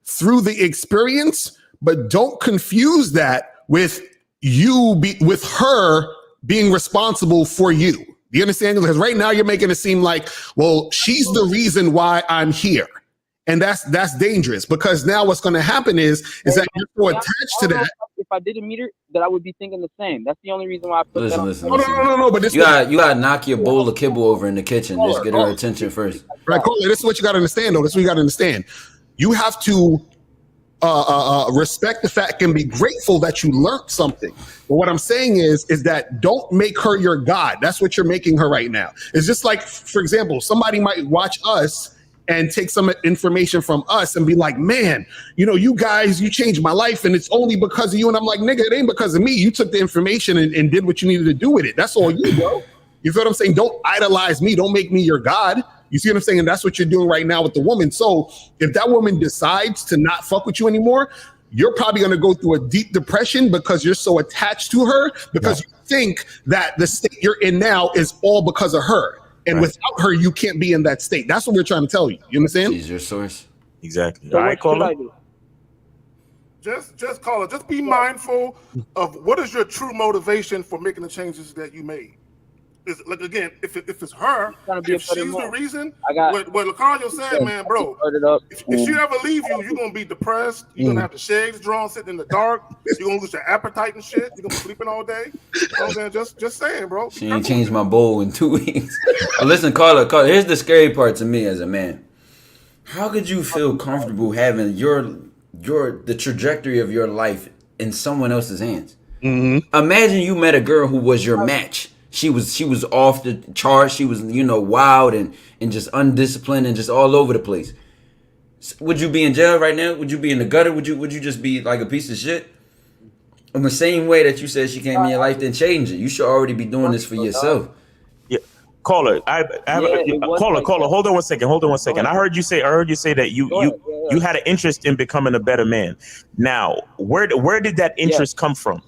through the experience. But don't confuse that with with her being responsible for you. Do you understand? Because right now you're making it seem like, well, she's the reason why I'm here. And that's dangerous, because now what's going to happen is that you're so attached to that. If I didn't meet her, that I would be thinking the same. That's the only reason why I put that on. Listen. No. But you gotta knock your bowl of kibble over in the kitchen. Just get her attention first. Right, Coley, this is what you got to understand, though. This is what you got to understand. You have to respect the fact and be grateful that you learned something. But what I'm saying is that don't make her your God. That's what you're making her right now. It's just like, for example, somebody might watch us and take some information from us and be like, man, you guys, you changed my life and it's only because of you. And I'm like, nigga, it ain't because of me. You took the information and did what you needed to do with it. That's all you, bro. You feel what I'm saying? Don't idolize me. Don't make me your God. You see what I'm saying? And that's what you're doing right now with the woman. So if that woman decides to not fuck with you anymore, you're probably going to go through a deep depression because you're so attached to her, because you think that the state you're in now is all because of her. And without her, you can't be in that state. That's what we're trying to tell you. You understand? She's your source. Exactly. So all right, caller. Just call it. Just be mindful of what is your true motivation for making the changes that you made. Is like, again, if it's her, if she's the reason, what Lucario said, man, bro, if she ever leave you, you're gonna be depressed. You're gonna have the shades drawn, sitting in the dark. You're gonna lose your appetite and shit. You're gonna be sleeping all day. You know what I'm saying? Just saying, bro. She ain't changed my bowl in 2 weeks. But listen, caller. Here's the scary part to me as a man. How could you feel comfortable having the trajectory of your life in someone else's hands? Mm-hmm. Imagine you met a girl who was your match. She was off the chart. She was, wild and just undisciplined and just all over the place. Would you be in jail right now? Would you be in the gutter? Would you just be like a piece of shit? In the same way that you said she came in your life, then change it. You should already be doing this for yourself. Yeah, caller. Caller. Hold on one second. I heard you say that you had an interest in becoming a better man. Now, where did that interest come from?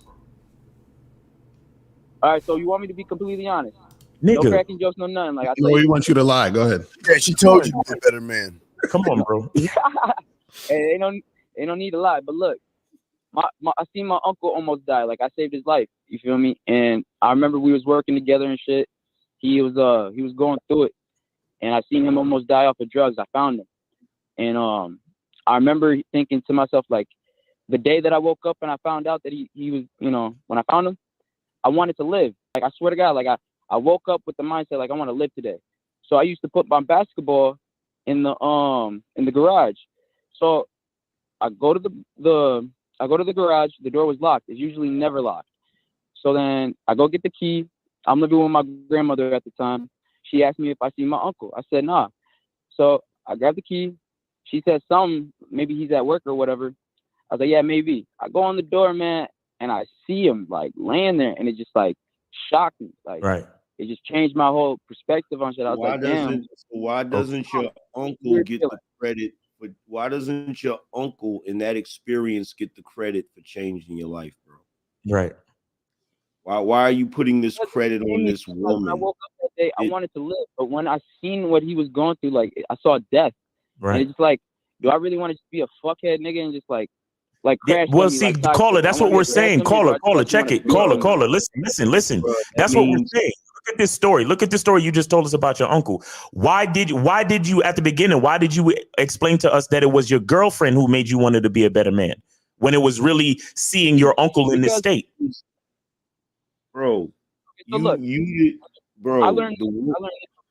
All right, so you want me to be completely honest? Nigga. No cracking jokes, no nothing. Like we want you to lie. Go ahead. Yeah, she told you to be a better man. Come on, bro. Hey, they don't need to lie. But look, I seen my uncle almost die. Like, I saved his life. You feel me? And I remember we was working together and shit. He was going through it, and I seen him almost die off of drugs. I found him, and I remember thinking to myself, like, the day that I woke up and I found out that he was, when I found him, I wanted to live. Like, I swear to God, like I woke up with the mindset like I want to live today. So I used to put my basketball in the garage. So I go to the garage. The door was locked. It's usually never locked. So then I go get the key. I'm living with my grandmother at the time. She asked me if I see my uncle. I said, nah. So I grabbed the key. She said something, maybe he's at work or whatever. I was like, yeah, maybe. I go on the door, man, and I see him like laying there, and it just like shocked me. Like, it just changed my whole perspective on shit. I was like, damn. Why doesn't your uncle get the credit? Why doesn't your uncle in that experience get the credit for changing your life, bro? Right. Why are you putting this credit on this woman? When I woke up that day, I wanted to live, but when I seen what he was going through, like I saw death. Right. And it's just like, do I really want to just be a fuckhead nigga and just like crash? Well, see, caller, that's what we're saying. Caller, check it. Caller, listen. That's what we're saying. Look at this story. Look at the story you just told us about your uncle. Why did you at the beginning? Why did you explain to us that it was your girlfriend who made you wanted to be a better man when it was really seeing your uncle in this state? Bro, I learned this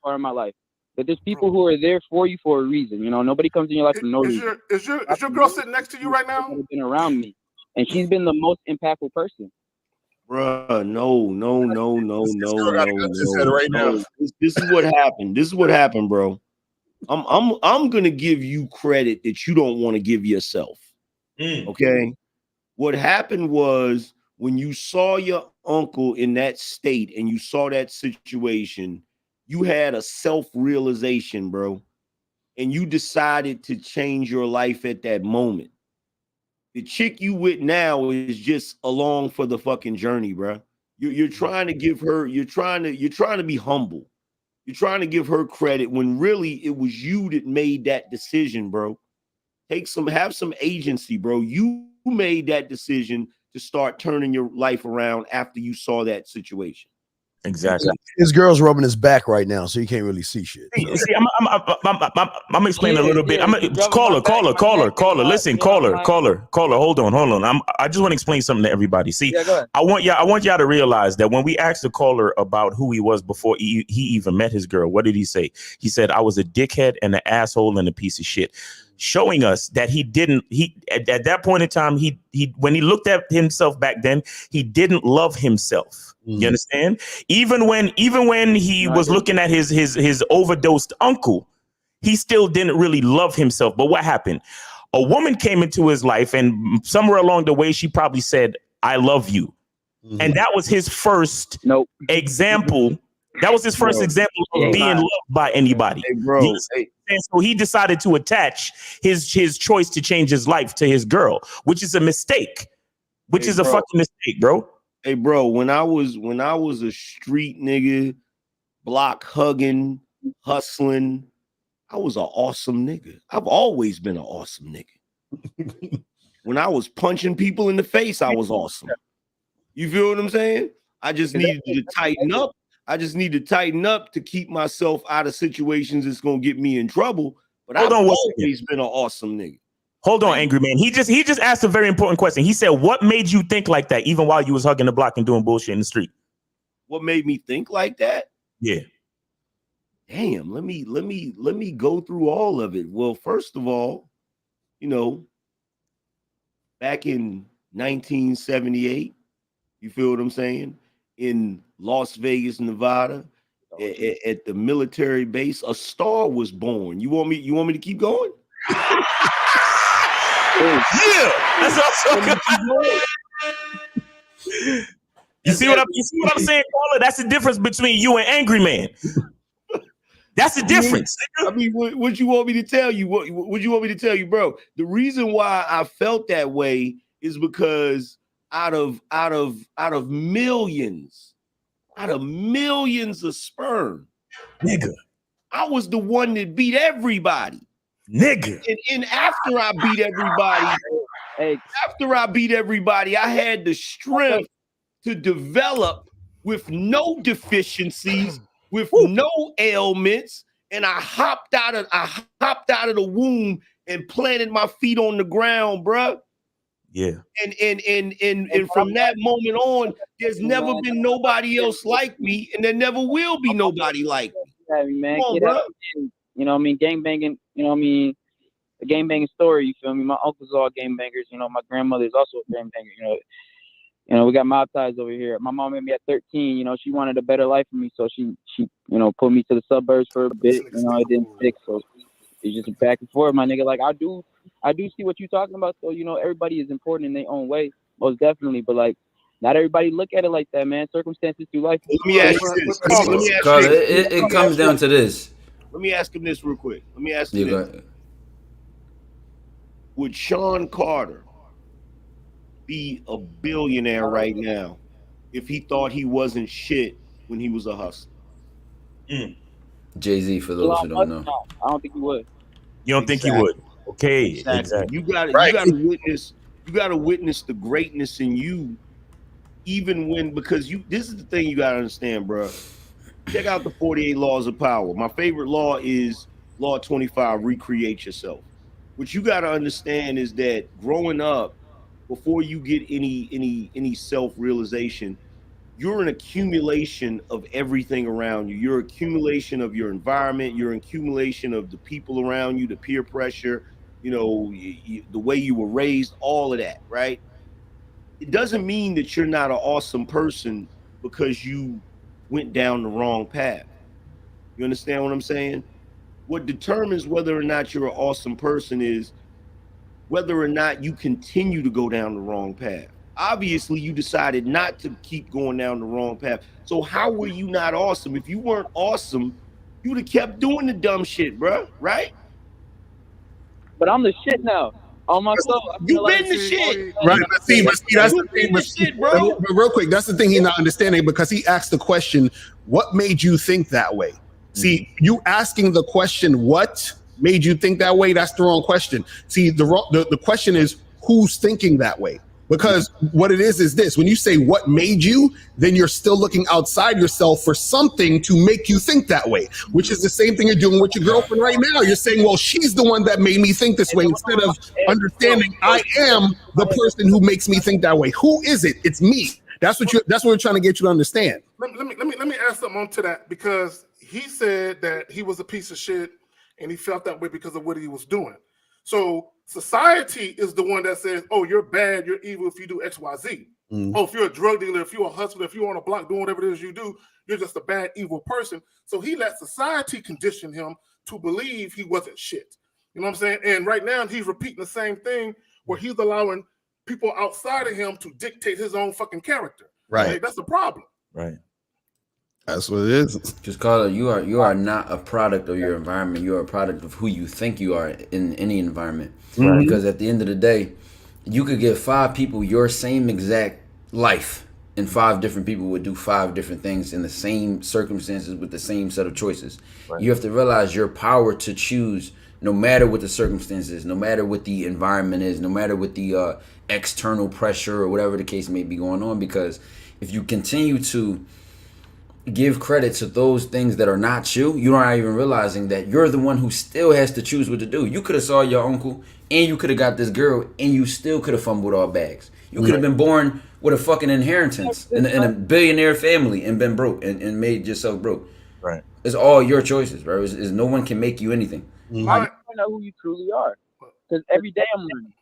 part of my life. That there's people who are there for you for a reason. You know, nobody comes in your life for no reason. Is your girl sitting next to you right now? Been around me, and she's been the most impactful person. Bruh, no. This is what happened. This is what happened, bro. I'm gonna give you credit that you don't want to give yourself. Okay. What happened was when you saw your uncle in that state and you saw that situation, you had a self-realization, bro, and you decided to change your life at that moment. The chick you with now is just along for the fucking journey, bro. You're trying to give her, you're trying to be humble. You're trying to give her credit when really it was you that made that decision, bro. Have some agency, bro. You made that decision to start turning your life around after you saw that situation. Exactly. His girl's rubbing his back right now, so you can't really see shit. So. See, I'm explaining a little bit. Caller. Listen, caller. Hold on. I just want to explain something to everybody. See, I want y'all to realize that when we asked the caller about who he was before he even met his girl, what did he say? He said, I was a dickhead and an asshole and a piece of shit. Showing us that at that point in time, he when he looked at himself back then, he didn't love himself. You understand? Even when he was looking at his overdosed uncle, he still didn't really love himself. But what happened? A woman came into his life, and somewhere along the way, she probably said, I love you. And that was his first example. That was his first example of being loved by anybody. Hey, bro. And so he decided to attach his choice to change his life to his girl, which is a mistake. A fucking mistake, bro. Hey, bro, when I was a street nigga, block hugging, hustling, I was an awesome nigga. I've always been an awesome nigga. When I was punching people in the face, I was awesome. You feel what I'm saying? I just needed to tighten up. To keep myself out of situations that's gonna get me in trouble. But I've always been an awesome nigga. Hold on, angry man. He just asked a very important question. He said, "What made you think like that, even while you was hugging the block and doing bullshit in the street?" What made me think like that? Yeah. Damn. Let me go through all of it. Well, first of all, back in 1978, you feel what I'm saying? In Las Vegas, Nevada, at the military base, a star was born. You want me to keep going? Yeah, that's awesome. You see what I'm saying, caller? That's the difference between you and angry man. That's the difference. I mean, what you want me to tell you? What you want me to tell you, bro? The reason why I felt that way is because out of millions of sperm, nigga, I was the one that beat everybody, nigga. And after I beat everybody, I had the strength to develop with no deficiencies, with no ailments, and I hopped out of the womb and planted my feet on the ground, bruh. Yeah. And from that moment on, there's never been nobody else like me, and there never will be nobody like me. Yeah, man, come on, bro. You know what I mean? Gang banging, you know what I mean? The gang banging story, you feel me? My uncles are all gang bangers, my grandmother is also a gang banger, we got mob ties over here. My mom made me at 13. You know, she wanted a better life for me, so she put me to the suburbs for a bit. You know, it didn't stick, so it's just back and forth, my nigga. Like I do see what you're talking about. So, you know, everybody is important in their own way, most definitely. But like, not everybody look at it like that, man. Circumstances through life. Let me ask you this. It comes down to this. Let me ask him this real quick. Would Sean Carter be a billionaire right now if he thought he wasn't shit when he was a hustler? Jay-Z, for those who don't know. I don't think he would. You don't think he would? Okay, exactly. You gotta witness the greatness in you, even when, because this is the thing you gotta understand, bro. Check out the 48 laws of power. My favorite law is law 25, recreate yourself. What you gotta understand is that growing up, before you get any self-realization, you're an accumulation of everything around you. You're an accumulation of your environment. You're an accumulation of the people around you, the peer pressure, you know, the way you were raised, all of that, right? It doesn't mean that you're not an awesome person because you went down the wrong path. You understand what I'm saying? What determines whether or not you're an awesome person is whether or not you continue to go down the wrong path. Obviously, you decided not to keep going down the wrong path. So how were you not awesome? If you weren't awesome, you would have kept doing the dumb shit, bro, right? But I'm the shit now. On myself. You've been the shit. Right. But see, that's the thing. But real quick, that's the thing he's not understanding, because he asked the question, what made you think that way? See, you asking the question, what made you think that way? That's the wrong question. See, the question is, who's thinking that way? Because what it is this: when you say what made you, then you're still looking outside yourself for something to make you think that way, which is the same thing you're doing with your girlfriend right now. You're saying, well, she's the one that made me think this way, instead of understanding I am the person who makes me think that way. Who is it? It's me. That's what we're trying to get you to understand. Let me add something on to that, because he said that he was a piece of shit and he felt that way because of what he was doing. So society is the one that says, oh, you're bad, you're evil if you do X, Y, Z. Oh, if you're a drug dealer, if you're a hustler, if you're on a block doing whatever it is you do, you're just a bad, evil person. So he let society condition him to believe he wasn't shit. You know what I'm saying? And right now he's repeating the same thing, where he's allowing people outside of him to dictate his own fucking character. Right. Like, that's the problem. Right. That's what it is. Just call it, you are not a product of your environment. You are a product of who you think you are in any environment. Right. Because at the end of the day, you could give 5 people your same exact life, and 5 different people would do 5 different things in the same circumstances with the same set of choices. Right. You have to realize your power to choose, no matter what the circumstances, no matter what the environment is, no matter what the external pressure or whatever the case may be going on. Because if you continue to give credit to those things that are not you're not even realizing that you're the one who still has to choose what to do. You could have saw your uncle, and you could have got this girl, and you still could have fumbled all bags. You could have been born with a fucking inheritance in a billionaire family and been broke and made yourself broke. Right. It's all your choices, bro. It's no one can make you anything. You know who you truly are, because every day I'm learning.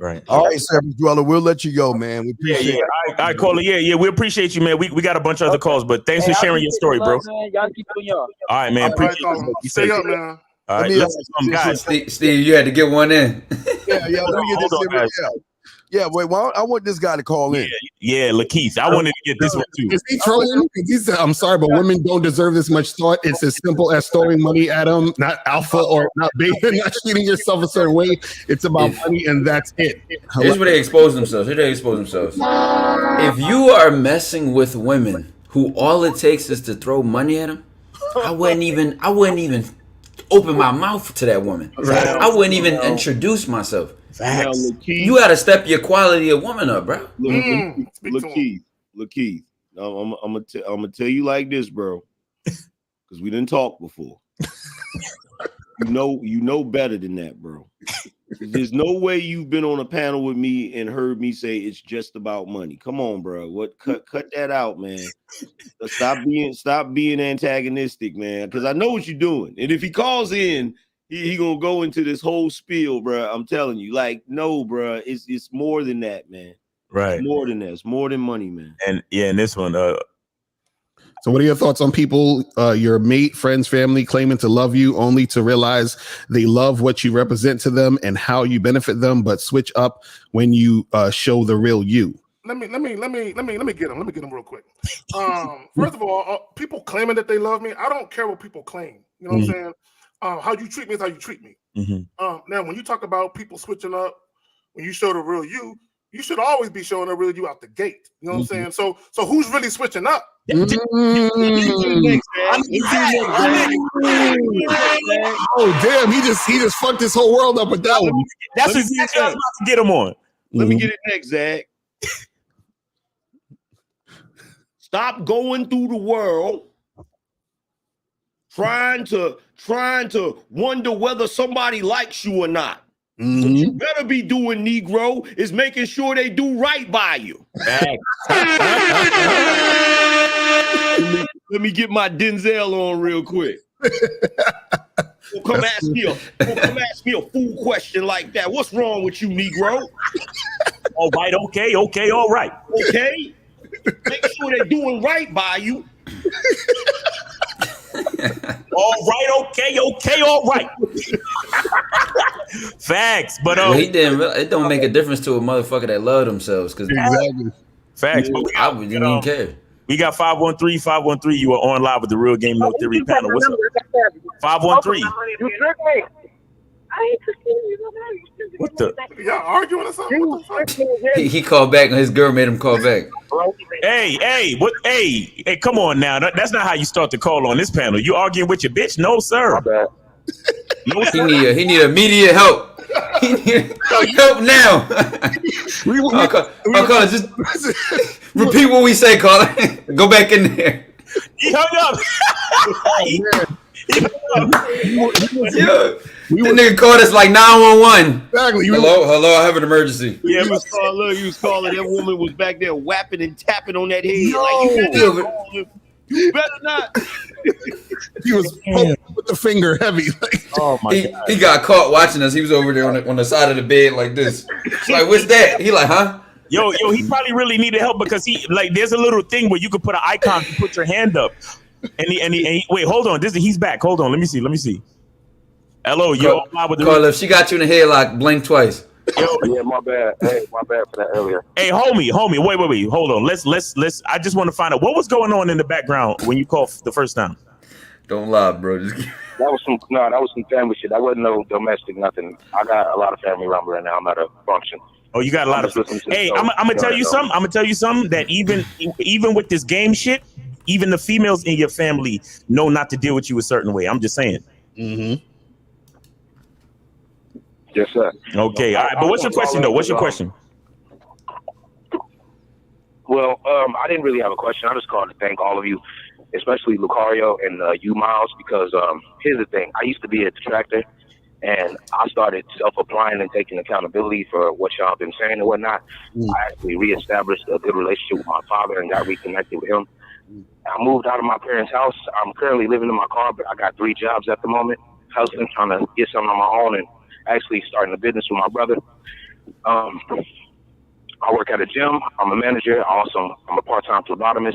Right. All right, Surface Dweller, we'll let you go, man. We appreciate it. All right, caller. Yeah, we appreciate you, man. We got a bunch of other calls, but thanks for sharing your story, bro. Y'all keep doing y'all. All right, man. Appreciate you. Stay up, man. All right, listen, guys. Steve, you had to get one in. Yeah. Let me get this. Yeah, wait. Well, I want this guy to call in. Yeah, Lakeith. I wanted to get this one too. Is he trolling? He said, I'm sorry, but women don't deserve this much thought. It's as simple as throwing money at them, not alpha or not beta, not treating yourself a certain way. It's about money, and that's it. Here's where they expose themselves. If you are messing with women who all it takes is to throw money at them, I wouldn't even open my mouth to that woman. Right. I wouldn't even introduce myself. Facts. You got to step your quality of woman up, bro. Look, Keith. I'm gonna tell you like this, bro, because we didn't talk before. You know better than that, bro. There's no way you've been on a panel with me and heard me say it's just about money. Come on, bro. Cut that out, man. Stop being antagonistic, man. Because I know what you're doing, and if he calls in, he gonna go into this whole spiel, bro. I'm telling you, like, no, bro. It's more than that, man. Right. It's more than that. It's more than money, man. And this one, So what are your thoughts on people, your mate, friends, family, claiming to love you only to realize they love what you represent to them and how you benefit them, but switch up when you show the real you? Let me get him. Let me get him real quick. First of all, people claiming that they love me, I don't care what people claim. You know what I'm saying? How you treat me is how you treat me. Now, when you talk about people switching up, when you show the real you, you should always be showing the real you out the gate. You know what I'm saying? So who's really switching up? Oh damn! He just fucked this whole world up with that one. That's exactly what I was about to get him on. Let me get it next, Zach. Stop going through the world trying to wonder whether somebody likes you or not. What you better be doing, Negro, is making sure they do right by you. Let me get my Denzel on real quick. Don't come ask me a fool question like that. What's wrong with you, Negro? All right, okay, all right. Okay? Make sure they're doing right by you. All right, okay, all right. Facts, but well, he didn't. It don't make a difference to a motherfucker that love themselves, because exactly. Facts. But I didn't even care. We got 513. You are on live with the Real Game No Theory panel. What's up? 513. What the? Y'all arguing or something? What the fuck? He called back, and his girl made him call back. Hey, what? Hey, come on now. That's not how you start the call on this panel. You arguing with your bitch? No, sir. My bad. No, He need immediate help. He need help now. Caller, just repeat what we say, caller. Go back in there. He hung up. That nigga called us like 911. Exactly. Hello, I have an emergency. Yeah, he was calling. That woman was back there whapping and tapping on that head. You better not. He was with the finger heavy. Oh my God. He got caught watching us. He was over there on the side of the bed like this. It's like, what's that? He like, huh? Yo, he probably really needed help because there's a little thing where you could put an icon and put your hand up. And he wait, hold on. He's back. Hold on. Let me see. Hello, yo. Carl, if she got you in the headlock, blink twice. Yo, yeah, my bad. Hey, my bad for that earlier. Hey, homie, wait. Hold on. Let's. I just want to find out what was going on in the background when you called the first time. Don't lie, bro. That was some family shit. That wasn't no domestic nothing. I got a lot of family around right now. I'm at a function. Oh, you got a lot of. Hey, I'm gonna tell you something. I'm gonna tell you something that even with this game shit, even the females in your family know not to deal with you a certain way. I'm just saying. Mm-hmm. Yes, sir. Okay, all right. But what's your question, though? What's your question? Well, I didn't really have a question. I just called to thank all of you, especially Lucario and you, Miles, because here's the thing. I used to be a detractor, and I started self-applying and taking accountability for what y'all been saying and whatnot. I actually reestablished a good relationship with my father and got reconnected with him. I moved out of my parents' house. I'm currently living in my car, but I got 3 jobs at the moment, hustling, trying to get something on my own, and actually starting a business with my brother. I work at a gym. I'm a manager. I'm a part-time phlebotomist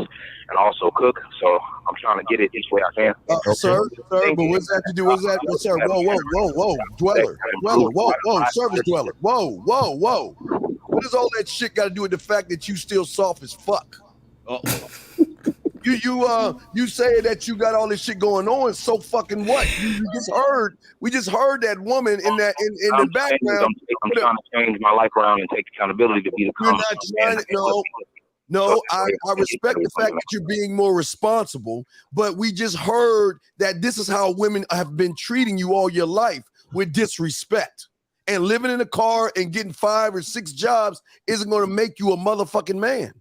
and also cook. So I'm trying to get it each way I can. Sir, but what's that to do? What's that? Sir, whoa, dweller, whoa, service dweller, whoa. What does all that shit got to do with the fact that you still soft as fuck? You say that you got all this shit going on. So fucking what? We just heard that woman in the background. I'm trying to change my life around and take accountability to be the You're not trying to, no. I respect the fact that you're being more responsible, but we just heard that this is how women have been treating you all your life, with disrespect. And living in a car and getting 5 or 6 jobs isn't going to make you a motherfucking man.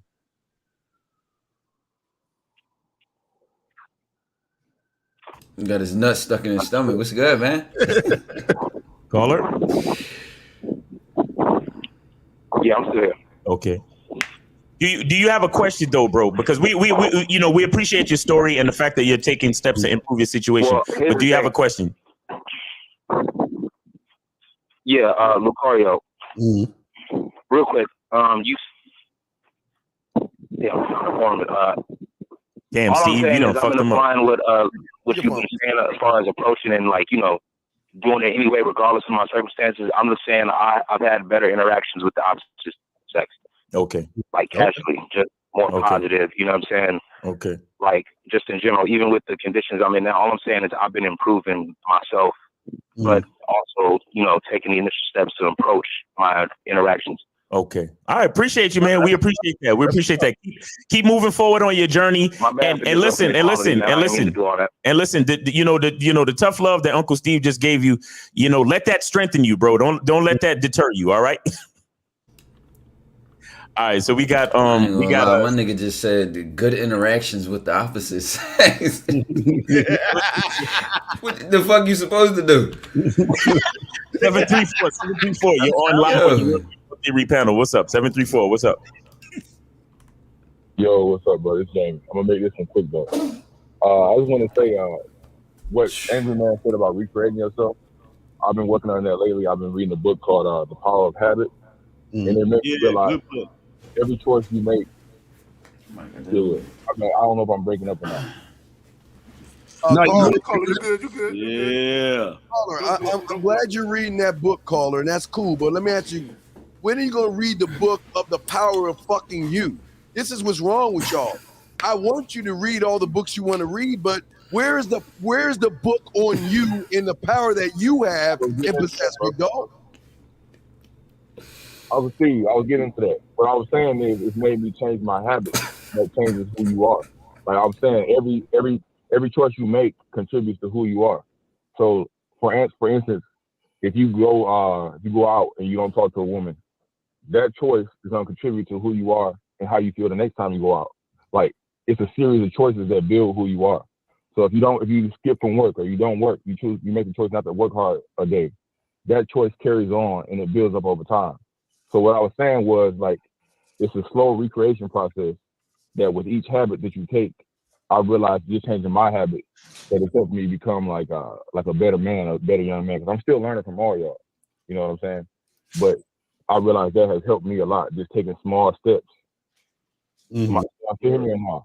He got his nuts stuck in his stomach. What's good, man? Caller? Yeah, I'm still here. Okay. Do you have a question though, bro? Because we appreciate your story and the fact that you're taking steps to improve your situation. Well, but do you have a question? Yeah, Lucario. Real quick, Yeah, I'm trying to form it. Damn, all Steve, I'm you saying done is I'm fucked gonna them up. find what you've been saying as far as approaching and like, you know, doing it anyway, regardless of my circumstances. I'm just saying I've had better interactions with the opposite sex. Okay. Like casually, just more positive. You know what I'm saying? Okay. Like just in general, even with the conditions I'm in now, all I'm saying is I've been improving myself, but also, you know, taking the initial steps to approach my interactions. Okay. I appreciate you, man. We appreciate that. We appreciate that. Keep moving forward on your journey. And listen. The tough love that Uncle Steve just gave you, you know, let that strengthen you, bro. Don't let that deter you. All right. All right. So we got my nigga just said good interactions with the opposite sex. What the fuck you supposed to do? 734. You're on live. Theory panel. What's up? 734. What's up? Yo, what's up, bro? It's James. I'm gonna make this one quick though. I just want to say what Angry Man said about recreating yourself. I've been working on that lately. I've been reading a book called The Power of Habit, and it makes me realize every choice you make, do it. I don't know if I'm breaking up or not. Caller, you good. Yeah. Caller, I'm glad you're reading that book, Caller, and that's cool. But let me ask you, when are you gonna read the book of The Power of Fucking You? This is what's wrong with y'all. I want you to read all the books you want to read, but where's the book on you and the power that you have and possess, big dog? I was getting into that. What I was saying is it's made me change my habits. That changes who you are. Like I'm saying, every choice you make contributes to who you are. So for instance, if you go out and you don't talk to a woman, that choice is gonna contribute to who you are and how you feel the next time you go out. Like it's a series of choices that build who you are. So if you skip from work or you don't work, you make the choice not to work hard a day. That choice carries on and it builds up over time. So what I was saying was like it's a slow recreation process that with each habit that you take, I realized just changing my habit that it's helped me become like a better man, a better young man. Because I'm still learning from all y'all. You know what I'm saying? But I realized that has helped me a lot, just taking small steps. Mm-hmm. I still hear me or not?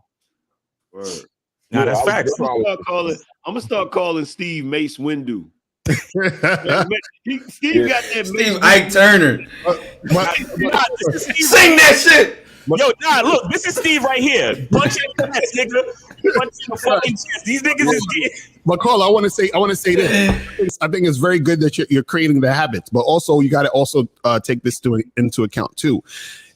Word. Nah, that's facts. I'm gonna start calling Steve Mace Windu. Steve got that. Steve Ike Turner. Sing that shit. Yo, look, this is Steve right here. Punch your chest, nigga. Punch your fucking chest. These niggas is getting. But Carl, I want to say this. I think it's very good that you're creating the habits, but also you got to also take this into account too,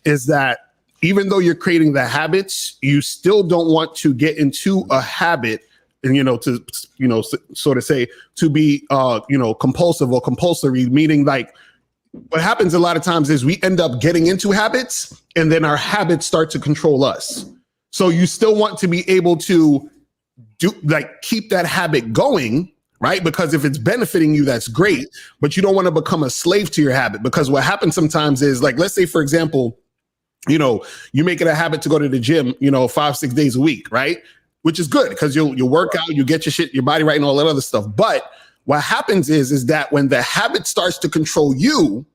is that even though you're creating the habits, you still don't want to get into a habit and, sort of say to be, compulsive or compulsory, meaning like what happens a lot of times is we end up getting into habits and then our habits start to control us. So you still want to be able to keep that habit going, right? Because if it's benefiting you, that's great, but you don't want to become a slave to your habit, because what happens sometimes is like, let's say, for example, you make it a habit to go to the gym, 5-6 days a week, right? Which is good because you'll work out, you get your body right and all that other stuff. But what happens is that when the habit starts to control you,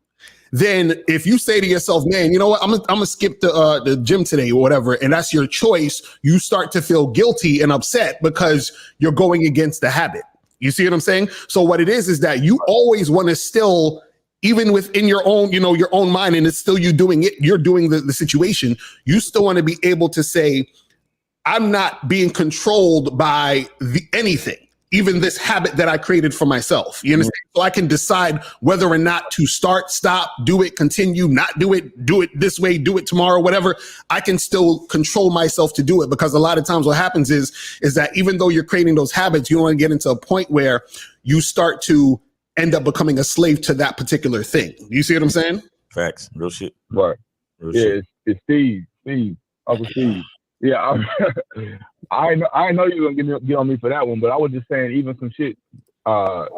then if you say to yourself, man, you know what, I'm gonna skip the gym today or whatever, and that's your choice, you start to feel guilty and upset because you're going against the habit. You see what I'm saying? So what it is that you always want to still, even within your own, your own mind, and it's still you doing it, you're doing the situation, you still want to be able to say, I'm not being controlled by anything, even this habit that I created for myself. You understand? So I can decide whether or not to start, stop, do it, continue, not do it this way, do it tomorrow, whatever. I can still control myself to do it, because a lot of times what happens is that even though you're creating those habits, you don't want to get into a point where you start to end up becoming a slave to that particular thing. You see what I'm saying? Facts. Real shit. Right. Shit. It's Steve, Uncle Steve. Yeah, I know you're gonna get on me for that one, but I was just saying, even some shit. Well,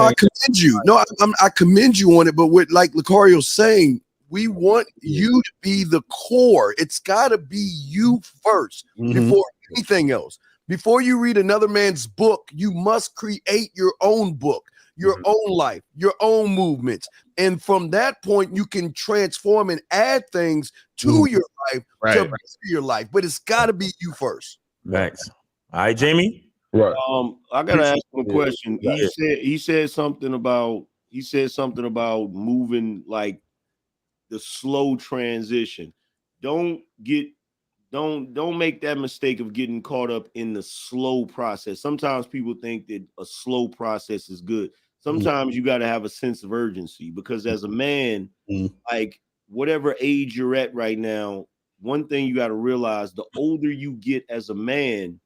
I commend you. No, I commend you on it, but with like Lucario's saying, we want you to be the core. It's got to be you first before anything else. Before you read another man's book, you must create your own book. your own life, your own movements. And from that point, you can transform and add things to your life to better your life. But it's got to be you first. Max. All right, Jamie. Right. I gotta ask him a question. He said something about moving, like the slow transition. Don't make that mistake of getting caught up in the slow process. Sometimes people think that a slow process is good. Sometimes you got to have a sense of urgency, because as a man, like whatever age you're at right now, one thing you got to realize: the older you get as a man,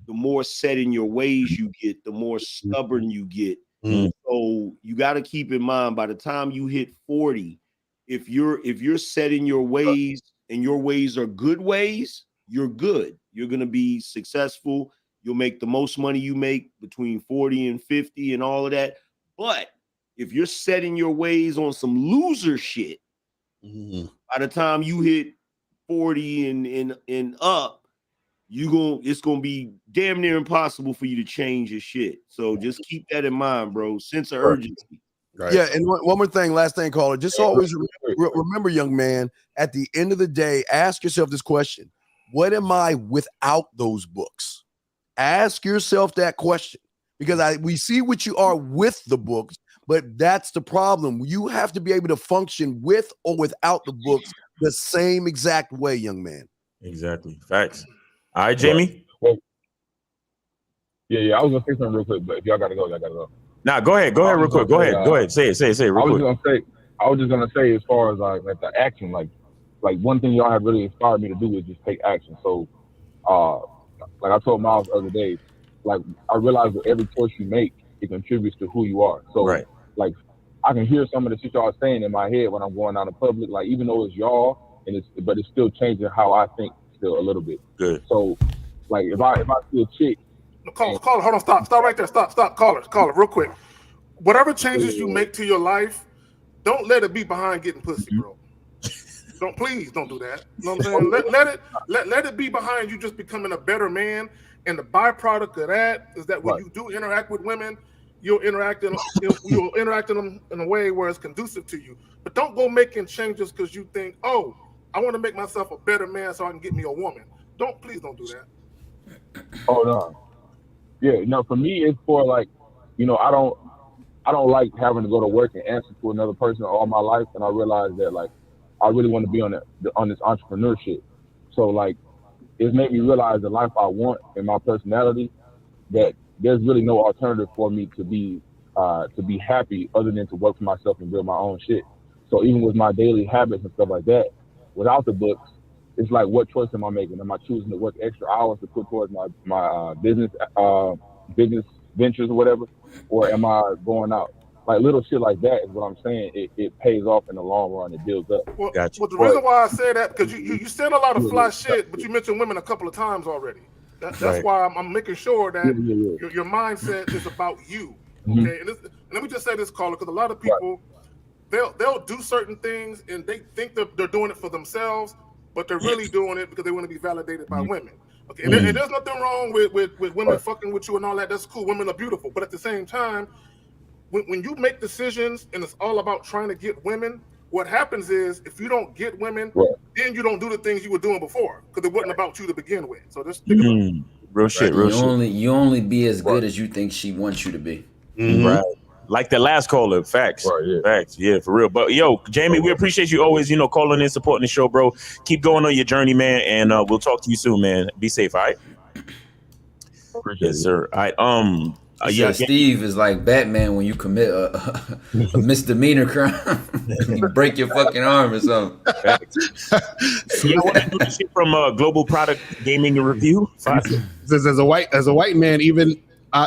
the more set in your ways you get, the more stubborn you get. So you got to keep in mind, by the time you hit 40, if you're set in your ways and your ways are good ways, you're good. You're going to be successful. You'll make the most money you make between 40 and 50 and all of that. But if you're setting your ways on some loser shit, by the time you hit 40 and up, it's gonna be damn near impossible for you to change your shit. So just keep that in mind, bro. Sense of urgency. Right. Yeah, and one more thing, last thing, caller. Just always remember, young man, at the end of the day, ask yourself this question: what am I without those books? Ask yourself that question, because we see what you are with the books, but that's the problem. You have to be able to function with or without the books the same exact way, young man. Exactly. Facts. All right, Jamie. Well, yeah. I was gonna say something real quick, but if y'all gotta go, y'all gotta go. Nah, go ahead, real quick. Go ahead. Say it real quick. I was just gonna say, as far as like the action, like one thing y'all have really inspired me to do is just take action. So, like I told Miles the other day, like I realize that every choice you make, it contributes to who you are. So, like I can hear some of the shit y'all saying in my head when I'm going out in public, like even though it's y'all, but it's still changing how I think still a little bit. Good. So, like if I see a chick. Caller, hold on, stop right there, stop, caller, real quick. Whatever changes you make to your life, don't let it be behind getting pussy, bro. Please don't do that. You know what I'm saying? Let it be behind you just becoming a better man. And the byproduct of that is that when you do interact with women, you'll interact in them in a way where it's conducive to you. But don't go making changes because you think, oh, I want to make myself a better man so I can get me a woman. Please don't do that. Oh no. Yeah, no, for me it's for like, I don't like having to go to work and answer to another person all my life, and I realized that like I really want to be on this entrepreneurship. So like it's made me realize the life I want and my personality, that there's really no alternative for me to be happy other than to work for myself and build my own shit. So even with my daily habits and stuff like that, without the books, it's like, what choice am I making? Am I choosing to work extra hours to put towards my business ventures or whatever, or am I going out? Like little shit like that is what I'm saying. It pays off in the long run. It builds up. Well, the reason why I say that, because you said a lot of fly shit, but you mentioned women a couple of times already. That's why I'm making sure that your mindset is about you. Okay, and let me just say this, caller, because a lot of people they'll do certain things and they think that they're doing it for themselves, but they're really doing it because they want to be validated by women. Okay, and there's nothing wrong with women fucking with you and all that. That's cool. Women are beautiful, but at the same time, when you make decisions and it's all about trying to get women, what happens is if you don't get women, then you don't do the things you were doing before because it wasn't about you to begin with. So just think about it. Real shit. You only be as good as you think she wants you to be. Right. Like the last caller, facts. Facts, yeah, for real. But yo, Jamie, we appreciate you always, calling in, supporting the show, bro. Keep going on your journey, man, and we'll talk to you soon, man. Be safe, all right? Yes, sir. All right. Steve is like Batman when you commit a misdemeanor crime. You break your fucking arm or something. You want to do this shit from Global Product Gaming Review? Says as a white man, even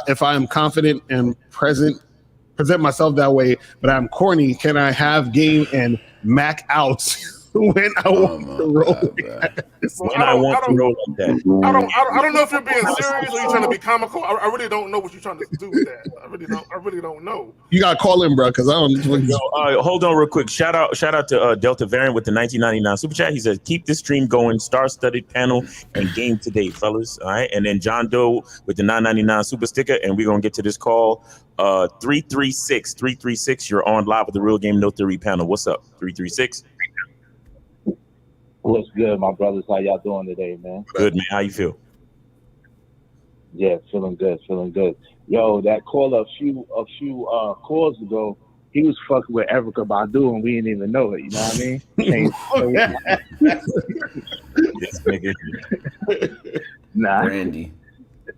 if I am confident and present myself that way, but I'm corny, can I have game and mac out when I want to roll. When I want to roll like that. I don't know if you're being serious or you're trying to be comical. I really don't know what you're trying to do with that. I really don't know. You gotta call in, bro, because I don't. Hold on, real quick. Shout out to Delta Variant with the 1999 super chat. He says, "Keep this stream going. Star-studded panel and game today, fellas." All right, and then John Doe with the 999 super sticker, and we're gonna get to this call. 336. You're on live with the Real Game No Theory panel. What's up, 336? What's good, my brothers? How y'all doing today, man? Good, man. How you feel? Yeah, feeling good. Yo, that caller a few calls ago, he was fucking with Erica Badu and we didn't even know it. You know what I mean? This nigga. Randy.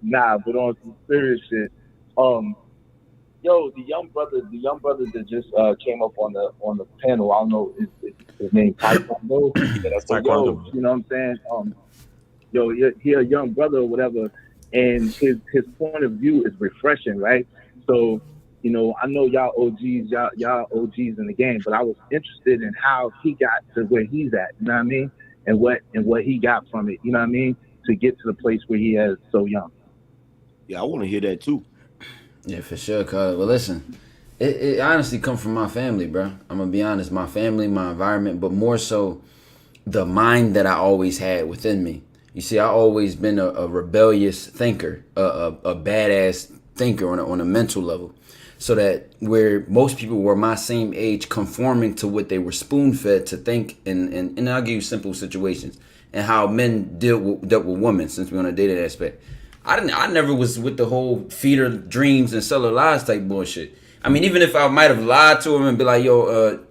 But on some serious shit. Yo, the young brother that just came up on the panel, I don't know his name Taekwondo. Taekwondo. You know what I'm saying? He a young brother or whatever, and his point of view is refreshing, right? So, I know y'all OGs in the game, but I was interested in how he got to where he's at, you know what I mean? And what he got from it, you know what I mean? To get to the place where he is so young. Yeah, I want to hear that too. Yeah, for sure, cuz. Well, listen, it honestly come from my family, bro. I'm going to be honest. My family, my environment, but more so the mind that I always had within me. You see, I always been a rebellious thinker, a badass thinker on a mental level. So that where most people were my same age conforming to what they were spoon-fed to think, and I'll give you simple situations, and how men dealt with women, since we're on a dating aspect. I never was with the whole feed her dreams and sell her lies type bullshit. I mean, even if I might have lied to him and be like,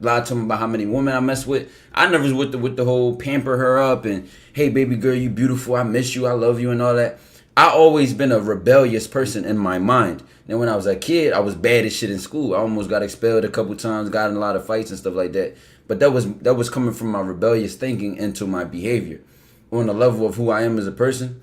lied to him about how many women I mess with, I never was with the whole pamper her up and, hey, baby girl, you beautiful, I miss you, I love you and all that. I always been a rebellious person in my mind. And when I was a kid, I was bad as shit in school. I almost got expelled a couple times, got in a lot of fights and stuff like that. But that was coming from my rebellious thinking into my behavior. On the level of who I am as a person,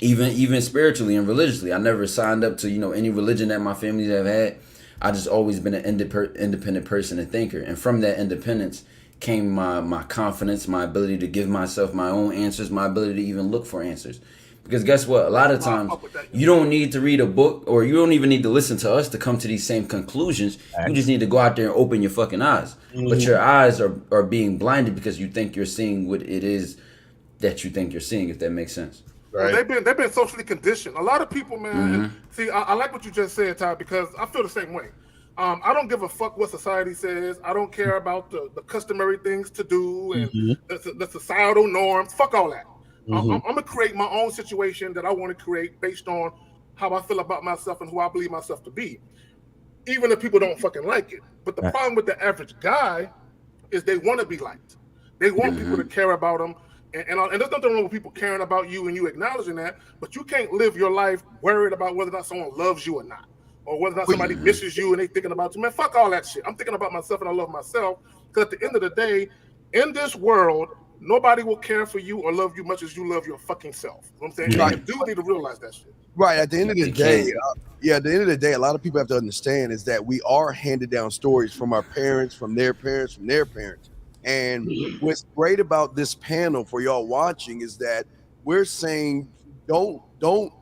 even spiritually and religiously. I never signed up to, any religion that my families have had. I just always been an independent person and thinker. And from that independence came my confidence, my ability to give myself my own answers, my ability to even look for answers. Because guess what? A lot of times you don't need to read a book or you don't even need to listen to us to come to these same conclusions. You just need to go out there and open your fucking eyes. Mm-hmm. But your eyes are being blinded because you think you're seeing what it is that you think you're seeing, if that makes sense. Right. Well, they've been socially conditioned. A lot of people, man. Mm-hmm. See, I like what you just said, Ty, because I feel the same way. I don't give a fuck what society says. I don't care about the customary things to do and the societal norms. Fuck all that. Mm-hmm. I'm gonna create my own situation that I want to create based on how I feel about myself and who I believe myself to be, even if people don't fucking like it. But the problem with the average guy is they want to be liked. They want people to care about them. And there's nothing wrong with people caring about you and you acknowledging that, but you can't live your life worried about whether or not someone loves you or not, or whether or not somebody misses you and they thinking about you. Man, fuck all that shit. I'm thinking about myself and I love myself, because at the end of the day, in this world, nobody will care for you or love you much as you love your fucking self. You know what I'm saying? Right. You do need to realize that shit. Right. At the end of the day, at the end of the day, a lot of people have to understand is that we are handed down stories from our parents, from their parents, from their parents. And what's great about this panel for y'all watching is that we're saying, don't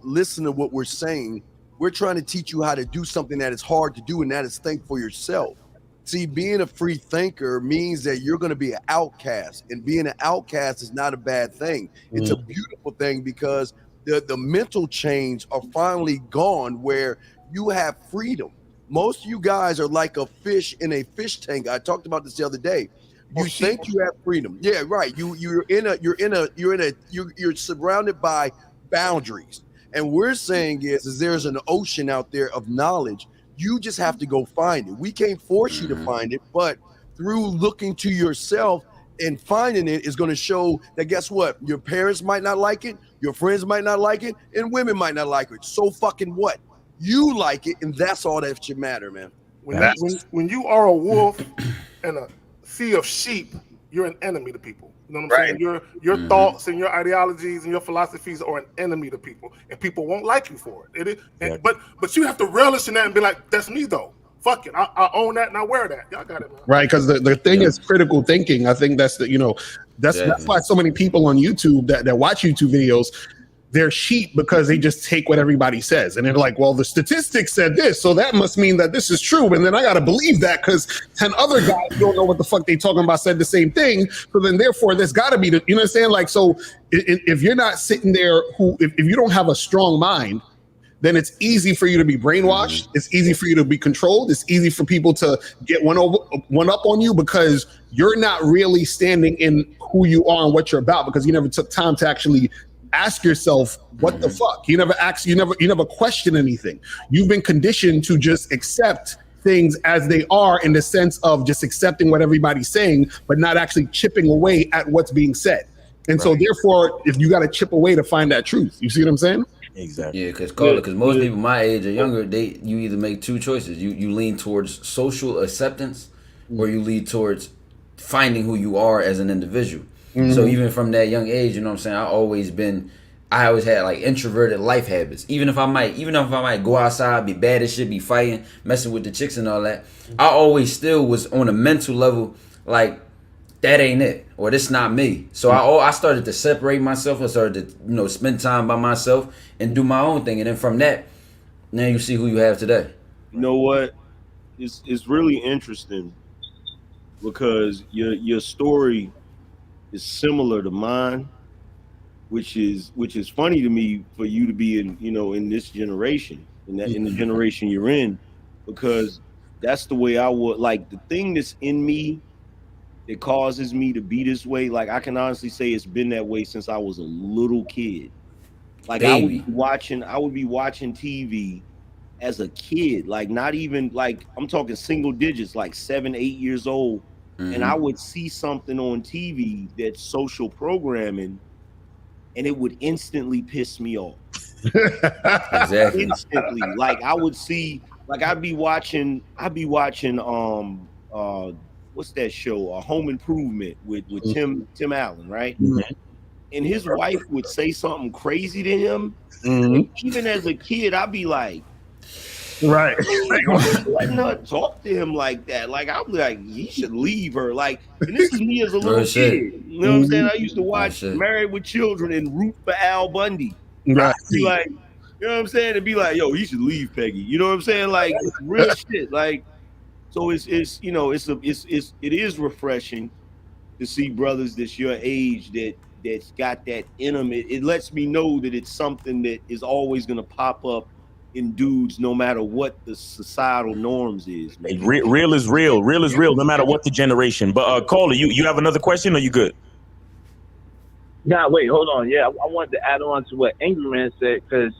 listen to what we're saying. We're trying to teach you how to do something that is hard to do, and that is think for yourself. See, being a free thinker means that you're going to be an outcast, and being an outcast is not a bad thing. It's a beautiful thing because the mental chains are finally gone where you have freedom. Most of you guys are like a fish in a fish tank. I talked about this the other day. You think you have freedom. Yeah, right. You're surrounded by boundaries. And we're saying is there's an ocean out there of knowledge. You just have to go find it. We can't force you to find it, but through looking to yourself and finding it is going to show that, guess what? Your parents might not like it, your friends might not like it, and women might not like it. So fucking what? You like it, and that's all that should matter, man. When you are a wolf and a sea of sheep, you're an enemy to people. You know what I'm saying? Your thoughts and your ideologies and your philosophies are an enemy to people, and people won't like you for it. But you have to relish in that and be like, that's me though. Fuck it, I own that and I wear that. Y'all got it, man. Right, because the thing is critical thinking. I think that's that's why so many people on YouTube that watch YouTube videos, they're sheep because they just take what everybody says and they're like, well, the statistics said this, so that must mean that this is true, and then I gotta believe that because 10 other guys who don't know what the fuck they talking about said the same thing, so then therefore there's gotta be you know what I'm saying? Like, so if you're not sitting there if you don't have a strong mind, then it's easy for you to be brainwashed. It's easy for you to be controlled. It's easy for people to get one up on you because you're not really standing in who you are and what you're about, because you never took time to actually ask yourself, what the fuck? You never question anything. You've been conditioned to just accept things as they are, in the sense of just accepting what everybody's saying, but not actually chipping away at what's being said. And so therefore, if you got to chip away to find that truth, you see what I'm saying? Exactly. Yeah, because most people my age or younger, you either make two choices. You lean towards social acceptance, or you lean towards finding who you are as an individual. So even from that young age, you know what I'm saying, I always had like introverted life habits. Even if I might go outside, be bad as shit, be fighting, messing with the chicks and all that, I always still was on a mental level like, that ain't it, or this not me. So I started to separate myself. I started to spend time by myself and do my own thing. And then from that, now you see who you have today. You know what? It's really interesting because your story is similar to mine, which is funny to me for you to be in this generation, in the generation you're in, because that's the way I would like the thing that's in me. It causes me to be this way. Like, I can honestly say it's been that way since I was a little kid. Like, Baby. I would be watching TV as a kid, like not even like, I'm talking single digits, like 7, 8 years old. And I would see something on TV that's social programming, and it would instantly piss me off. Exactly. Instantly. Like, I would see, like, I'd be watching what's that show? Home Improvement with Tim Allen, right? And his wife would say something crazy to him. Even as a kid, I'd be like, right, letting her talk to him like that. Like, I'd be like, he should leave her. Like, and this is me as a little kid. You know what I'm saying? I used to watch Married with Children and root for Al Bundy. Right. I'd be like, you know what I'm saying? And be like, yo, he should leave Peggy. You know what I'm saying? Like, real shit. Like, so it is refreshing to see brothers that's your age that's got that in them. It lets me know that it's something that is always gonna pop up in dudes, no matter what the societal norms is. Man. Real is real. Real is real, no matter what the generation. But Caller, you have another question, or you good? Nah, wait, hold on. Yeah, I wanted to add on to what Angry Man said, because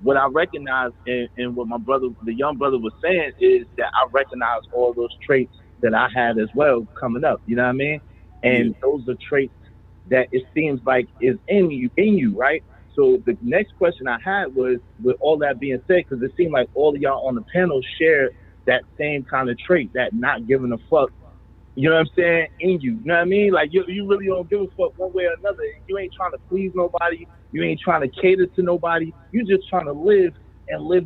what I recognize and what my brother, the young brother, was saying is that I recognize all those traits that I had as well coming up. You know what I mean? And those are traits that it seems like is in you, right? So the next question I had was, with all that being said, because it seemed like all of y'all on the panel shared that same kind of trait, that not giving a fuck. You know what I'm saying? In you. You know what I mean? Like, you really don't give a fuck one way or another. You ain't trying to please nobody. You ain't trying to cater to nobody. You just trying to live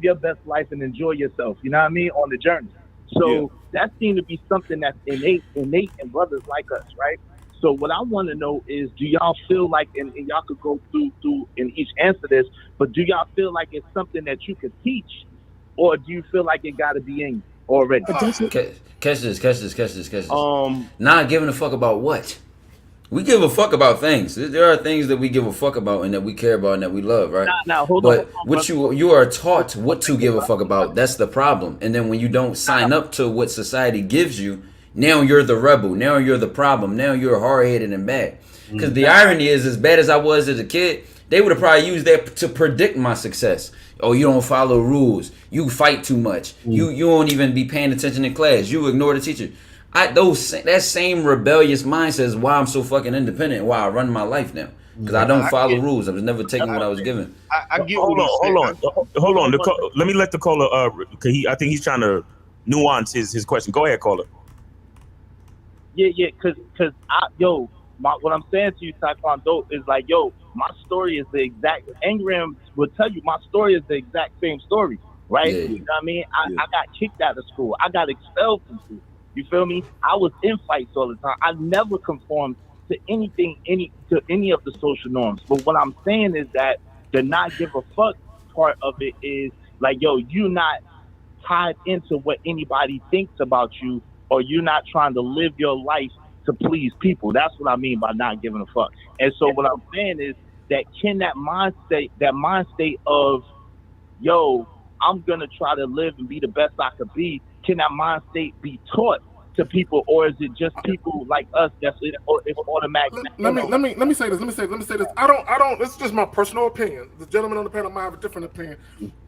your best life and enjoy yourself. You know what I mean? On the journey. So that seemed to be something that's innate in brothers like us, right? So what I want to know is, do y'all feel like, and y'all could go through and each answer this, but do y'all feel like it's something that you could teach, or do you feel like it got to be in you already? Catch this. Not giving a fuck about what? We give a fuck about things. There are things that we give a fuck about and that we care about and that we love, right? Hold on, you are taught what to give a fuck about. That's the problem. And then when you don't sign up to what society gives you, now you're the rebel. Now you're the problem. Now you're hard-headed and bad. Because the irony is, as bad as I was as a kid, they would have probably used that to predict my success. Oh, you don't follow rules. You fight too much. You don't even be paying attention in class. You ignore the teacher. That same rebellious mindset is why I'm so fucking independent. Why I run my life now. Because I don't follow rules. I was never taking what I was given. I get hold on. Let me let the caller. Cause I think he's trying to nuance his question. Go ahead, caller. Yeah, cause what I'm saying to you, Taekwondo, is like, my story is the exact. Angram will tell you my story is the exact same story. right? Yeah. You know what I mean? I got kicked out of school. I got expelled from school. You feel me? I was in fights all the time. I never conformed to anything, any of the social norms. But what I'm saying is that the not give a fuck part of it is like, yo, you not tied into what anybody thinks about you, or you're not trying to live your life to please people. That's what I mean by not giving a fuck. And so what I'm saying is that can that mind state of, yo, I'm gonna try to live and be the best I could be, can that mind state be taught to people, or is it just people like us that's it's automatic? Let me say this. I don't. This is just my personal opinion. The gentleman on the panel might have a different opinion.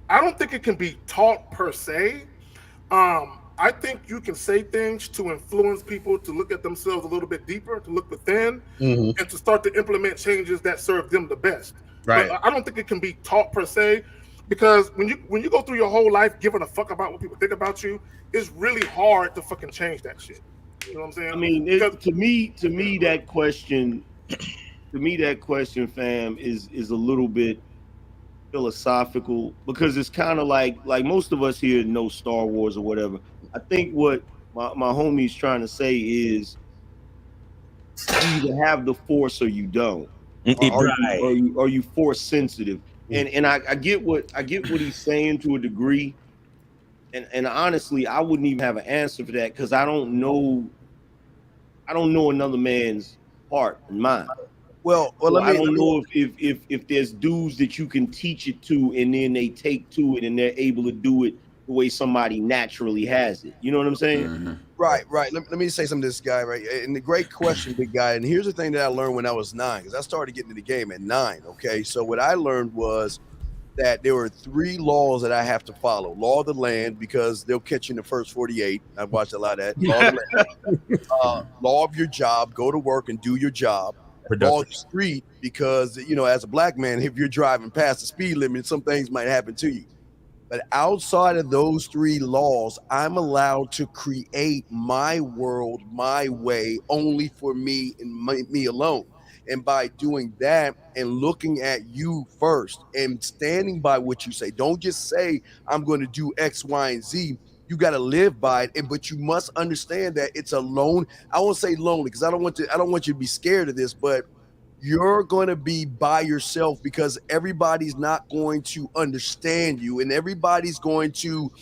I don't think it can be taught per se. I think you can say things to influence people to look at themselves a little bit deeper, to look within, and to start to implement changes that serve them the best. Right. But I don't think it can be taught per se, because when you go through your whole life giving a fuck about what people think about you, it's really hard to fucking change that shit. You know what I'm saying? I mean, to me, that question, fam, is a little bit philosophical, because it's kind of like most of us here know Star Wars or whatever. I think what my homie's trying to say is you either have the force or you don't. Are you force sensitive? And I get what he's saying to a degree. And honestly, I wouldn't even have an answer for that, because I don't know another man's heart and mind. Well, I don't know if there's dudes that you can teach it to, and then they take to it and they're able to do it the way somebody naturally has it. You know what I'm saying? Mm-hmm. Right. Let me say something to this guy, right? And the great question, big guy. And here's the thing that I learned when I was 9, because I started getting into the game at 9. Okay, so what I learned was that there were 3 laws that I have to follow. Law of the land, because they'll catch you in the first 48. I've watched a lot of that. Law of the land. Law of your job, go to work and do your job. Law of the street, because, you know, as a black man, if you're driving past the speed limit, some things might happen to you. But outside of those 3 laws, I'm allowed to create my world my way, only for me and me alone. And by doing that and looking at you first and standing by what you say, don't just say, I'm going to do X, Y, and Z. You got to live by it. But you must understand that it's a lone. I won't say lonely, because I don't want you to be scared of this, but you're going to be by yourself, because everybody's not going to understand you, and everybody's going to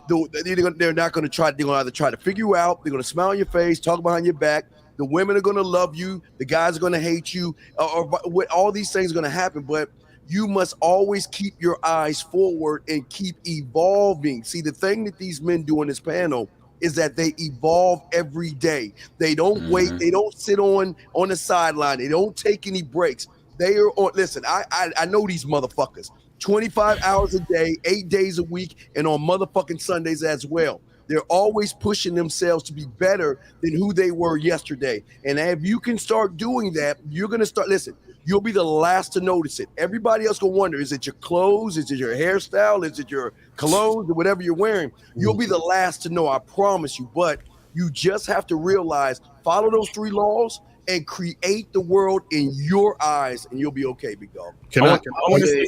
they're not going to try. They're going to either try to figure you out. They're going to smile on your face, talk behind your back. The women are going to love you. The guys are going to hate you. Or all these things are going to happen. But you must always keep your eyes forward and keep evolving. See, the thing that these men do on this panel is that they evolve every day. They don't wait. They don't sit on the sideline. They don't take any breaks. They are on. Listen, I know these motherfuckers. 25 hours a day, 8 days a week, and on motherfucking Sundays as well. They're always pushing themselves to be better than who they were yesterday. And if you can start doing that, you're going to start, listen, you'll be the last to notice it. Everybody else will wonder, is it your clothes? Is it your hairstyle? Is it your clothes or whatever you're wearing? You'll be the last to know, I promise you. But you just have to realize, follow those 3 laws and create the world in your eyes, and you'll be okay, big dog. I want to say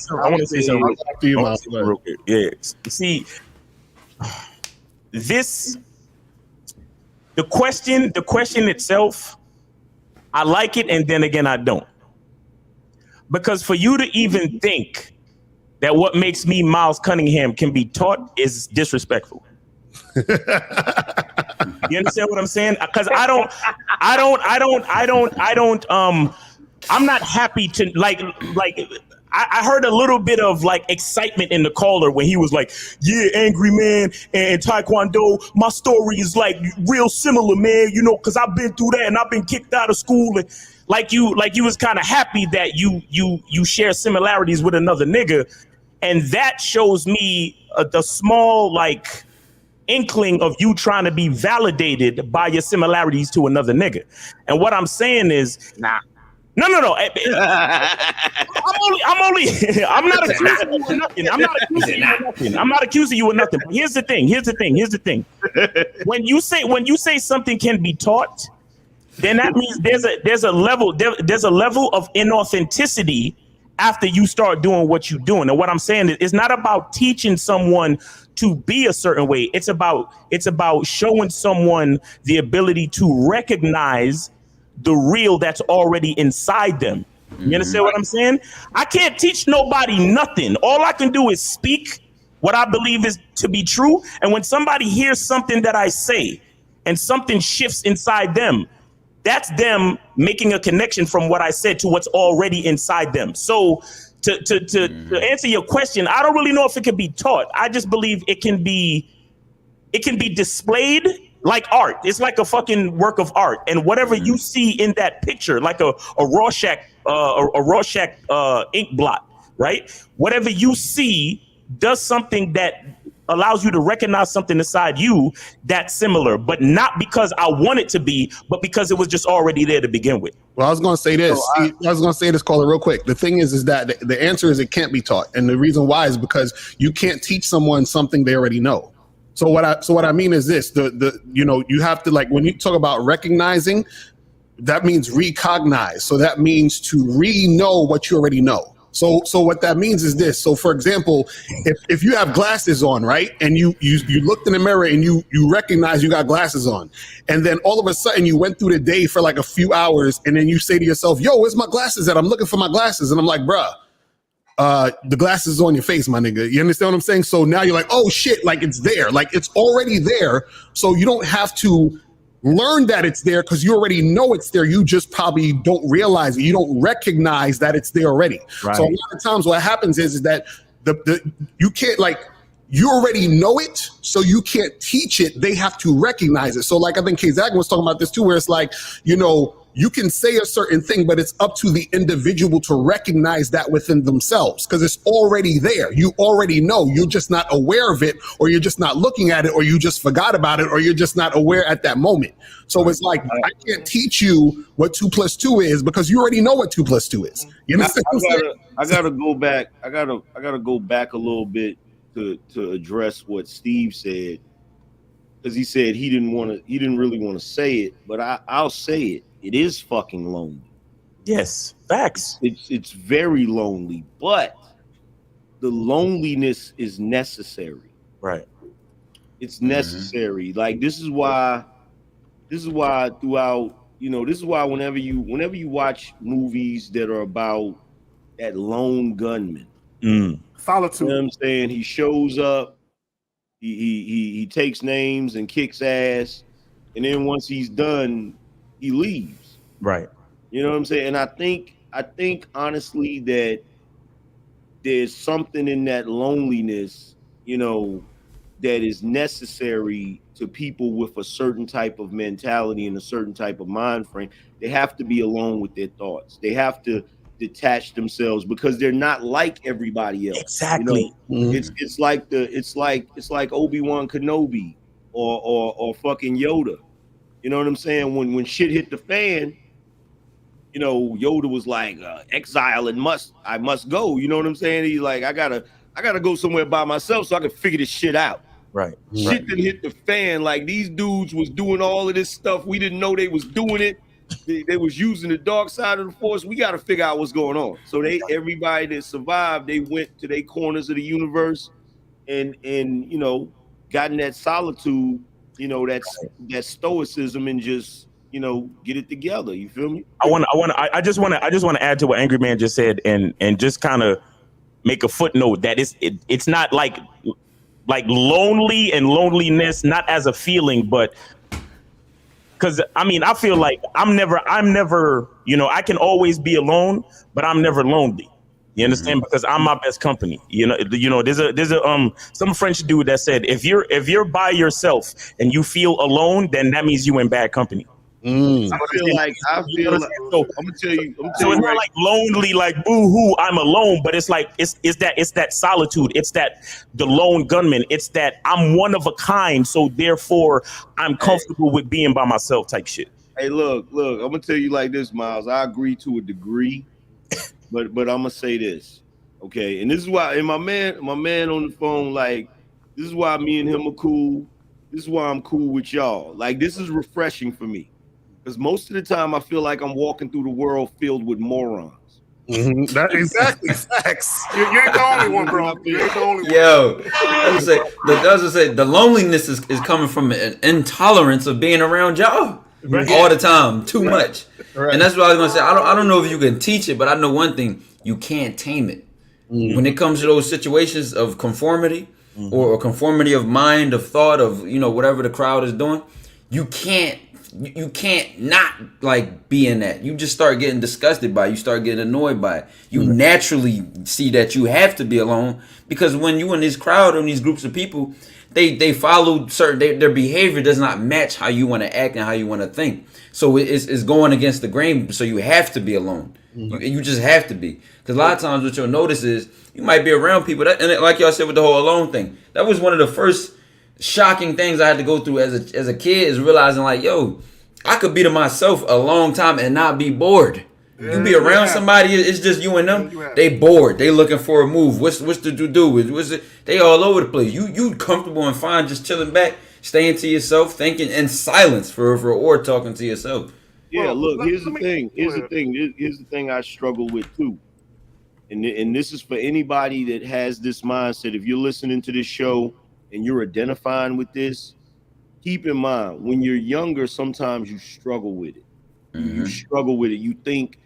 something real quick. Yeah. See, the question itself, I like it, and then again I don't, because for you to even think that what makes me Miles Cunningham can be taught is disrespectful. You understand what I'm saying? Because I'm not happy to like I heard a little bit of like excitement in the caller when he was like, yeah, Angry Man and Taekwondo, my story is like real similar, man, you know, because I've been through that and I've been kicked out of school. And like you was kind of happy that you share similarities with another nigga. And that shows me the small like inkling of you trying to be validated by your similarities to another nigga. And what I'm saying is, No. I'm not accusing you of nothing. I'm not accusing you of nothing. But here's the thing. When you say something can be taught, then that means there's a level of inauthenticity after you start doing what you're doing. And what I'm saying is it's not about teaching someone to be a certain way. It's about showing someone the ability to recognize the real that's already inside them. You understand what I'm saying? I can't teach nobody nothing. All I can do is speak what I believe is to be true. And when somebody hears something that I say and something shifts inside them, that's them making a connection from what I said to what's already inside them. So to answer your question, I don't really know if it can be taught. I just believe it can be displayed like art. It's like a fucking work of art. And whatever you see in that picture, like a Rorschach ink blot, right? Whatever you see does something that allows you to recognize something inside you that's similar, but not because I want it to be, but because it was just already there to begin with. Well, I was going to say this. Caller, real quick. The thing is that the answer is it can't be taught. And the reason why is because you can't teach someone something they already know. So what I mean is this, you have to, like, when you talk about recognizing, that means recognize. So that means to re-know what you already know. So what that means is this. So for example, if you have glasses on, right, and you looked in the mirror and you recognize you got glasses on, and then all of a sudden you went through the day for like a few hours, and then you say to yourself, yo, where's my glasses at? I'm looking for my glasses. And I'm like, bruh, the glasses is on your face, my nigga. You understand what I'm saying? So now you're like, oh shit, like it's there. Like it's already there. So you don't have to learn that it's there because you already know it's there. You just probably don't realize it. You don't recognize that it's there already. Right. So a lot of times what happens is that you can't, like, you already know it, so you can't teach it. They have to recognize it. So like I think K-Zag was talking about this too, where it's like, you can say a certain thing, but it's up to the individual to recognize that within themselves because it's already there. You already know. You're just not aware of it, or you're just not looking at it, or you just forgot about it, or you're just not aware at that moment. So it's like, I can't teach you what 2 + 2 is because you already know what 2 + 2 is. You understand what I'm saying? I gotta go back. I gotta go back a little bit to address what Steve said, because he said he didn't really want to say it, but I'll say it. It is fucking lonely. Yes, facts. It's very lonely, but the loneliness is necessary. Right. It's necessary. Like this is why throughout, this is why whenever you watch movies that are about that lone gunman, solitude. You know what I'm saying? He shows up, he takes names and kicks ass, and then once he's done, he leaves. Right. You know what I'm saying? And I think honestly that there's something in that loneliness, that is necessary to people with a certain type of mentality and a certain type of mind frame. They have to be alone with their thoughts. They have to detach themselves because they're not like everybody else. Exactly. It's like Obi-Wan Kenobi or fucking Yoda. You know what I'm saying? When shit hit the fan, Yoda was like, exile and I must go. You know what I'm saying? He's like, I gotta go somewhere by myself so I can figure this shit out. Right. Shit that hit the fan. Like these dudes was doing all of this stuff. We didn't know they was doing it. They was using the dark side of the force. We got to figure out what's going on. So everybody that survived, they went to their corners of the universe and got in that solitude, that stoicism, and just get it together. You feel me? I just want to add to what Angry Man just said, and just kind of make a footnote that it's not like lonely and loneliness, not as a feeling, but because I feel like I'm never I can always be alone, but I'm never lonely. You understand? Because I'm my best company. There's some French dude that said if you're by yourself and you feel alone, then that means you in bad company. I feel like I'm gonna tell you. So it's not like lonely, like boo hoo, I'm alone, but it's like it's that solitude. It's that the lone gunman. It's that I'm one of a kind, so therefore I'm comfortable with being by myself type shit. Hey, look, I'm gonna tell you like this, Miles. I agree to a degree, but I'm gonna say this, okay? And this is why, and my man on the phone, like, this is why me and him are cool. This is why I'm cool with y'all. Like, this is refreshing for me. Because most of the time I feel like I'm walking through the world filled with morons. Exactly. Facts. You ain't the only one, bro. You ain't the only one. Yo, I was say the loneliness is coming from an intolerance of being around y'all all the time, too much. Right. And that's what I was gonna say. I don't know if you can teach it, but I know one thing: you can't tame it. When it comes to those situations of conformity or conformity of mind, of thought, of whatever the crowd is doing, you can't not like be in that. You just start getting disgusted by it. You start getting annoyed by it. You naturally see that you have to be alone, because when you in this crowd and these groups of people, they follow certain, their behavior does not match how you want to act and how you want to think. So it's going against the grain. So you have to be alone. You just have to be, because a lot of times what you'll notice is you might be around people that, and like y'all said with the whole alone thing, that was one of the first shocking things I had to go through as a kid, is realizing like, yo, I could be to myself a long time and not be bored. You be around somebody, it's just you and them. They bored. They looking for a move. What's to do? What's it? They all over the place. You comfortable and fine, just chilling back, staying to yourself, thinking in silence or talking to yourself. Yeah, look. Here's the thing. Here's the thing I struggle with too, and this is for anybody that has this mindset. If you're listening to this show and you're identifying with this, keep in mind, when you're younger, sometimes you struggle with it. You struggle with it. You think,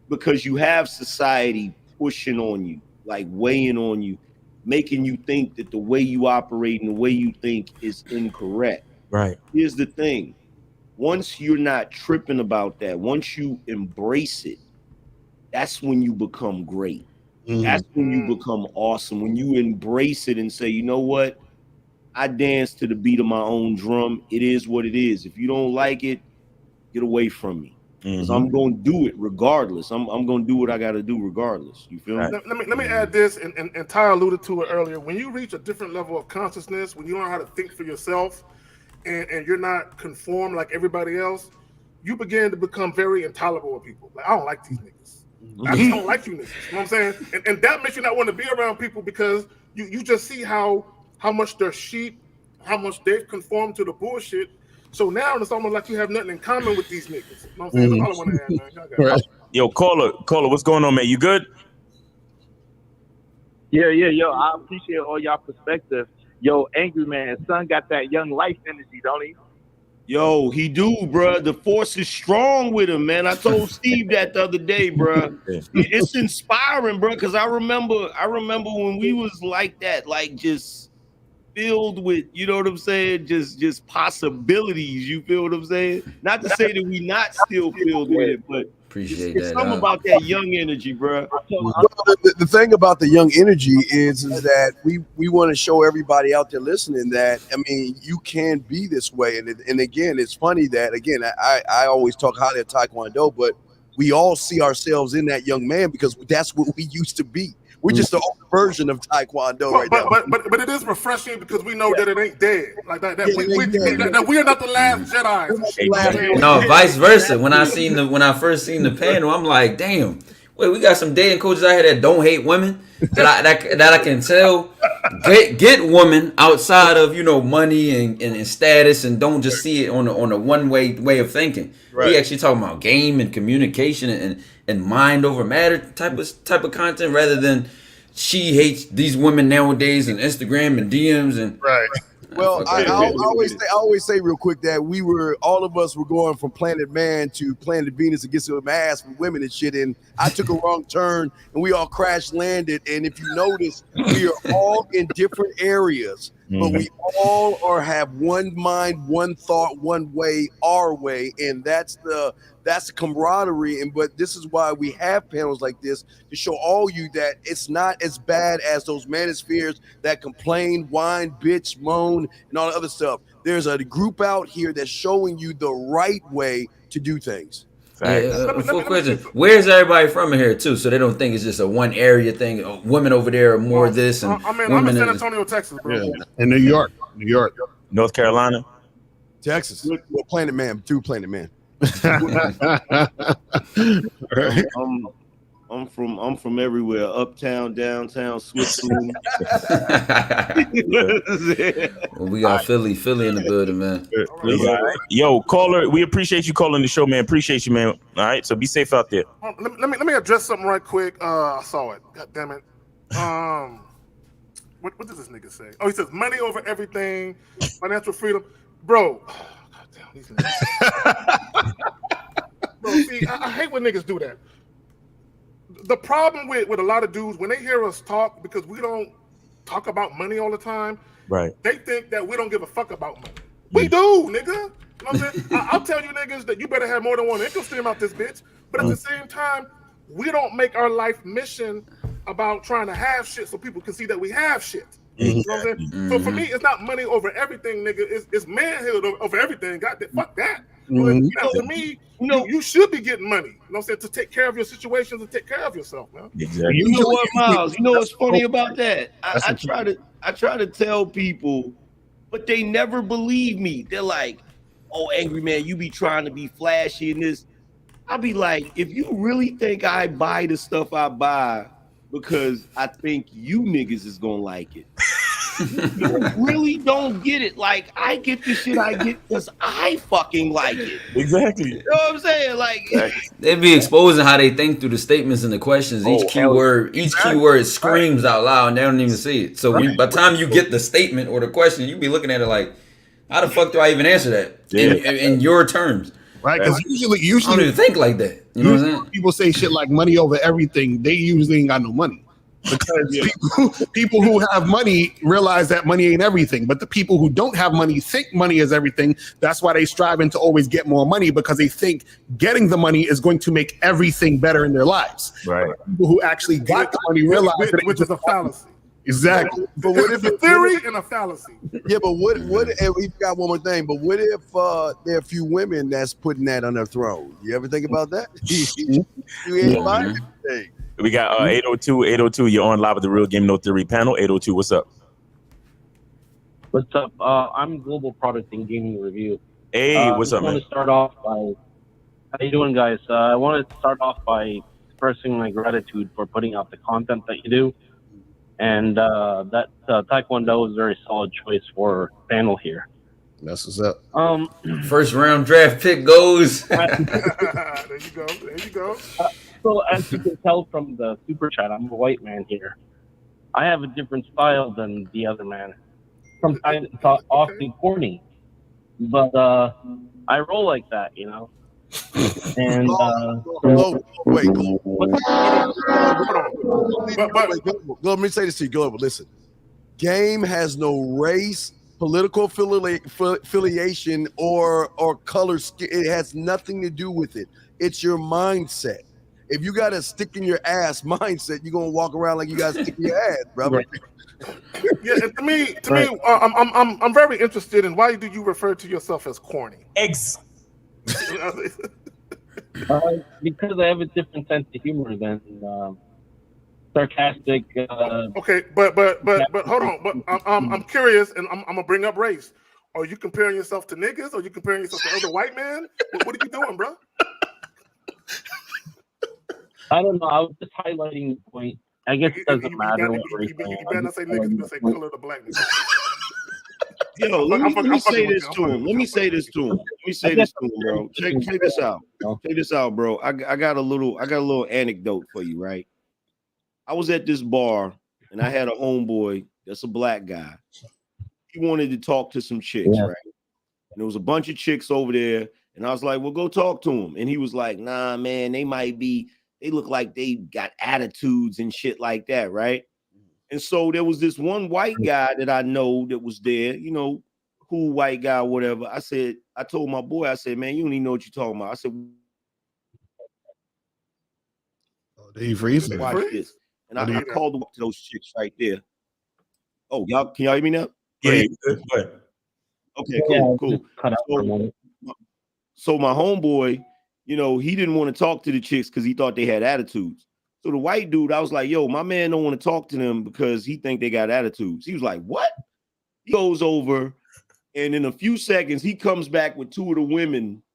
because you have society pushing on you, like weighing on you, making you think that the way you operate and the way you think is incorrect. Right. Here's the thing. Once you're not tripping about that, once you embrace it, that's when you become great. That's when you become awesome. When you embrace it and say, you know what? I dance to the beat of my own drum. It is what it is. If you don't like it, get away from me. Because I'm going to do it regardless. I'm going to do what I got to do regardless. You feel me? Let me add this, and Ty alluded to it earlier. When you reach a different level of consciousness, when you learn how to think for yourself, and you're not conformed like everybody else, you begin to become very intolerable with people. Like, I don't like these niggas. I just don't like you niggas. You know what I'm saying? And that makes you not want to be around people, because you just see how much they're sheep, how much they've conformed to the bullshit. So now it's almost like you have nothing in common with these niggas. You know what I'm saying? That's all I want to add, man. Right. Yo, caller, what's going on, man? You good? Yeah, yo, I appreciate all y'all perspective. Yo, Angry Man, son got that young life energy, don't he? Yo, he do, bro. The force is strong with him, man. I told Steve that the other day, bro. It's inspiring, bro, because I remember when we was like that, like just filled with, you know what I'm saying, just possibilities. You feel what I'm saying? Not to say that we not still filled with it, but it's something about that young energy, bro. The thing about the young energy is that we want to show everybody out there listening that, I mean, you can be this way. And again, it's funny that, again, I always talk highly of Taekwondo, but we all see ourselves in that young man because that's what we used to be. We're just the old version of Taekwondo right now. But it is refreshing because we know that it ain't dead. Like that we are not the last Jedi. No, vice versa. When I first seen the panel, I'm like, damn. Wait, we got some dating coaches out here that don't hate women. That I can tell get women outside of money and status, and don't just see it on a one way of thinking. Right. We actually talking about game and communication and mind over matter type of content, rather than she hates these women nowadays and Instagram and DMs and right. Well, I always say real quick that all of us were going from Planet Man to Planet Venus to get some ass from women and shit, and I took a wrong turn and we all crash landed. And if you notice, we are all in different areas, but we all have one mind, one thought, one way, our way, and that's the camaraderie. But this is why we have panels like this, to show all you that it's not as bad as those manospheres that complain, whine, bitch, moan, and all the other stuff. There's a group out here that's showing you the right way to do things. Full question. Where's everybody from here too? So they don't think it's just a one area thing. Women over there are more this, and I'm in San Antonio, Texas, bro. Yeah. In New York, North Carolina, Texas. Well, Planet Man, through Planet Man. I'm from everywhere. Uptown, downtown, Switzerland. Well, we got Philly in the building, man. Yo, caller, we appreciate you calling the show, man. Appreciate you, man. All right, so be safe out there. Let me address something right quick. I saw it. God damn it. What does this nigga say? Oh, he says money over everything, financial freedom, bro. Oh, God damn, these niggas. Bro, see, I hate when niggas do that. The problem with a lot of dudes, when they hear us talk, because we don't talk about money all the time, right? They think that we don't give a fuck about money. We do, nigga. You know what I'm saying? I'll tell you niggas that you better have more than one income stream out this bitch. But at the same time, we don't make our life mission about trying to have shit so people can see that we have shit. You know what I'm saying? So for me, it's not money over everything, nigga. It's manhood over everything. God, fuck that. Now, to me, you should be getting money. You know what I'm saying? To take care of your situations and take care of yourself, man. Exactly. You know what, Miles? You know what's funny about that? I try to tell people, but they never believe me. They're like, "Oh, angry man, you be trying to be flashy in this." I'll be like, if you really think I buy the stuff I buy because I think you niggas is gonna like it, you really don't get it. Like, I get the shit I get because I fucking like it. Exactly. You know what I'm saying? Like, they be exposing how they think through the statements and the questions. Each keyword screams out loud, and they don't even see it. So by the time you get the statement or the question, you be looking at it like, how the fuck do I even answer that in your terms? Right, because usually I don't even think like that. You know what I'm saying? People say shit like money over everything. They usually ain't got no money because people who have money realize that money ain't everything. But the people who don't have money think money is everything. That's why they striving to always get more money, because they think getting the money is going to make everything better in their lives. Right. But people who actually got the money realize that which is a fallacy. Exactly. But what if a theory and a fallacy? Yeah, but what? And we've got one more thing. But what if there are a few women that's putting that on their throne? You ever think about that? You ain't buying anything. We got 802. You're on live with the Real Game No Theory panel. 802. What's up? What's up? I'm Global Product and Gaming Review. Hey, what's up, man? I want to start off by, how you doing, guys? I want to start off by expressing my gratitude for putting out the content that you do. And that Taekwondo is a very solid choice for panel here. That's what's up. First round draft pick goes. There you go. There you go. So as you can tell from the super chat, I'm a white man here. I have a different style than the other man. Sometimes it's often corny, but I roll like that, you know. And wait, let me say this to you, Global. Listen, game has no race, political affiliation, or color. It has nothing to do with it. It's your mindset. If you got a stick in your ass mindset, you're gonna walk around like you got a stick in your ass, brother. Right. Yeah, and to me, I'm very interested in why do you refer to yourself as corny? Because I have a different sense of humor than sarcastic. Okay, but hold on. But I'm curious, and I'm gonna bring up race. Are you comparing yourself to niggas? Are you comparing yourself to other white men? What are you doing, bro? I don't know. I was just highlighting the point. I guess it doesn't matter what race I am. You better not say niggas. You better say color of the black niggas. Yo, let me say this to him. Let me say this to him, bro. Check this out. Check this out, bro. I got a little anecdote for you, right? I was at this bar and I had a homeboy that's a black guy. He wanted to talk to some chicks, right? And there was a bunch of chicks over there, and I was like, well, go talk to him. And he was like, nah, man, they look like they got attitudes and shit like that, right? And so there was this one white guy that I know that was there, you know, cool white guy, whatever. I told my boy, I said, man, you don't even know what you're talking about. I said, did he freeze? Watch this. And I called him up to those chicks right there. Oh, can y'all hear me now? Yeah. Okay, cool. So my homeboy, you know, he didn't want to talk to the chicks because he thought they had attitudes. So the white dude, I was like, yo, my man don't want to talk to them because he think they got attitudes. He was like, what? He goes over, and in a few seconds, he comes back with two of the women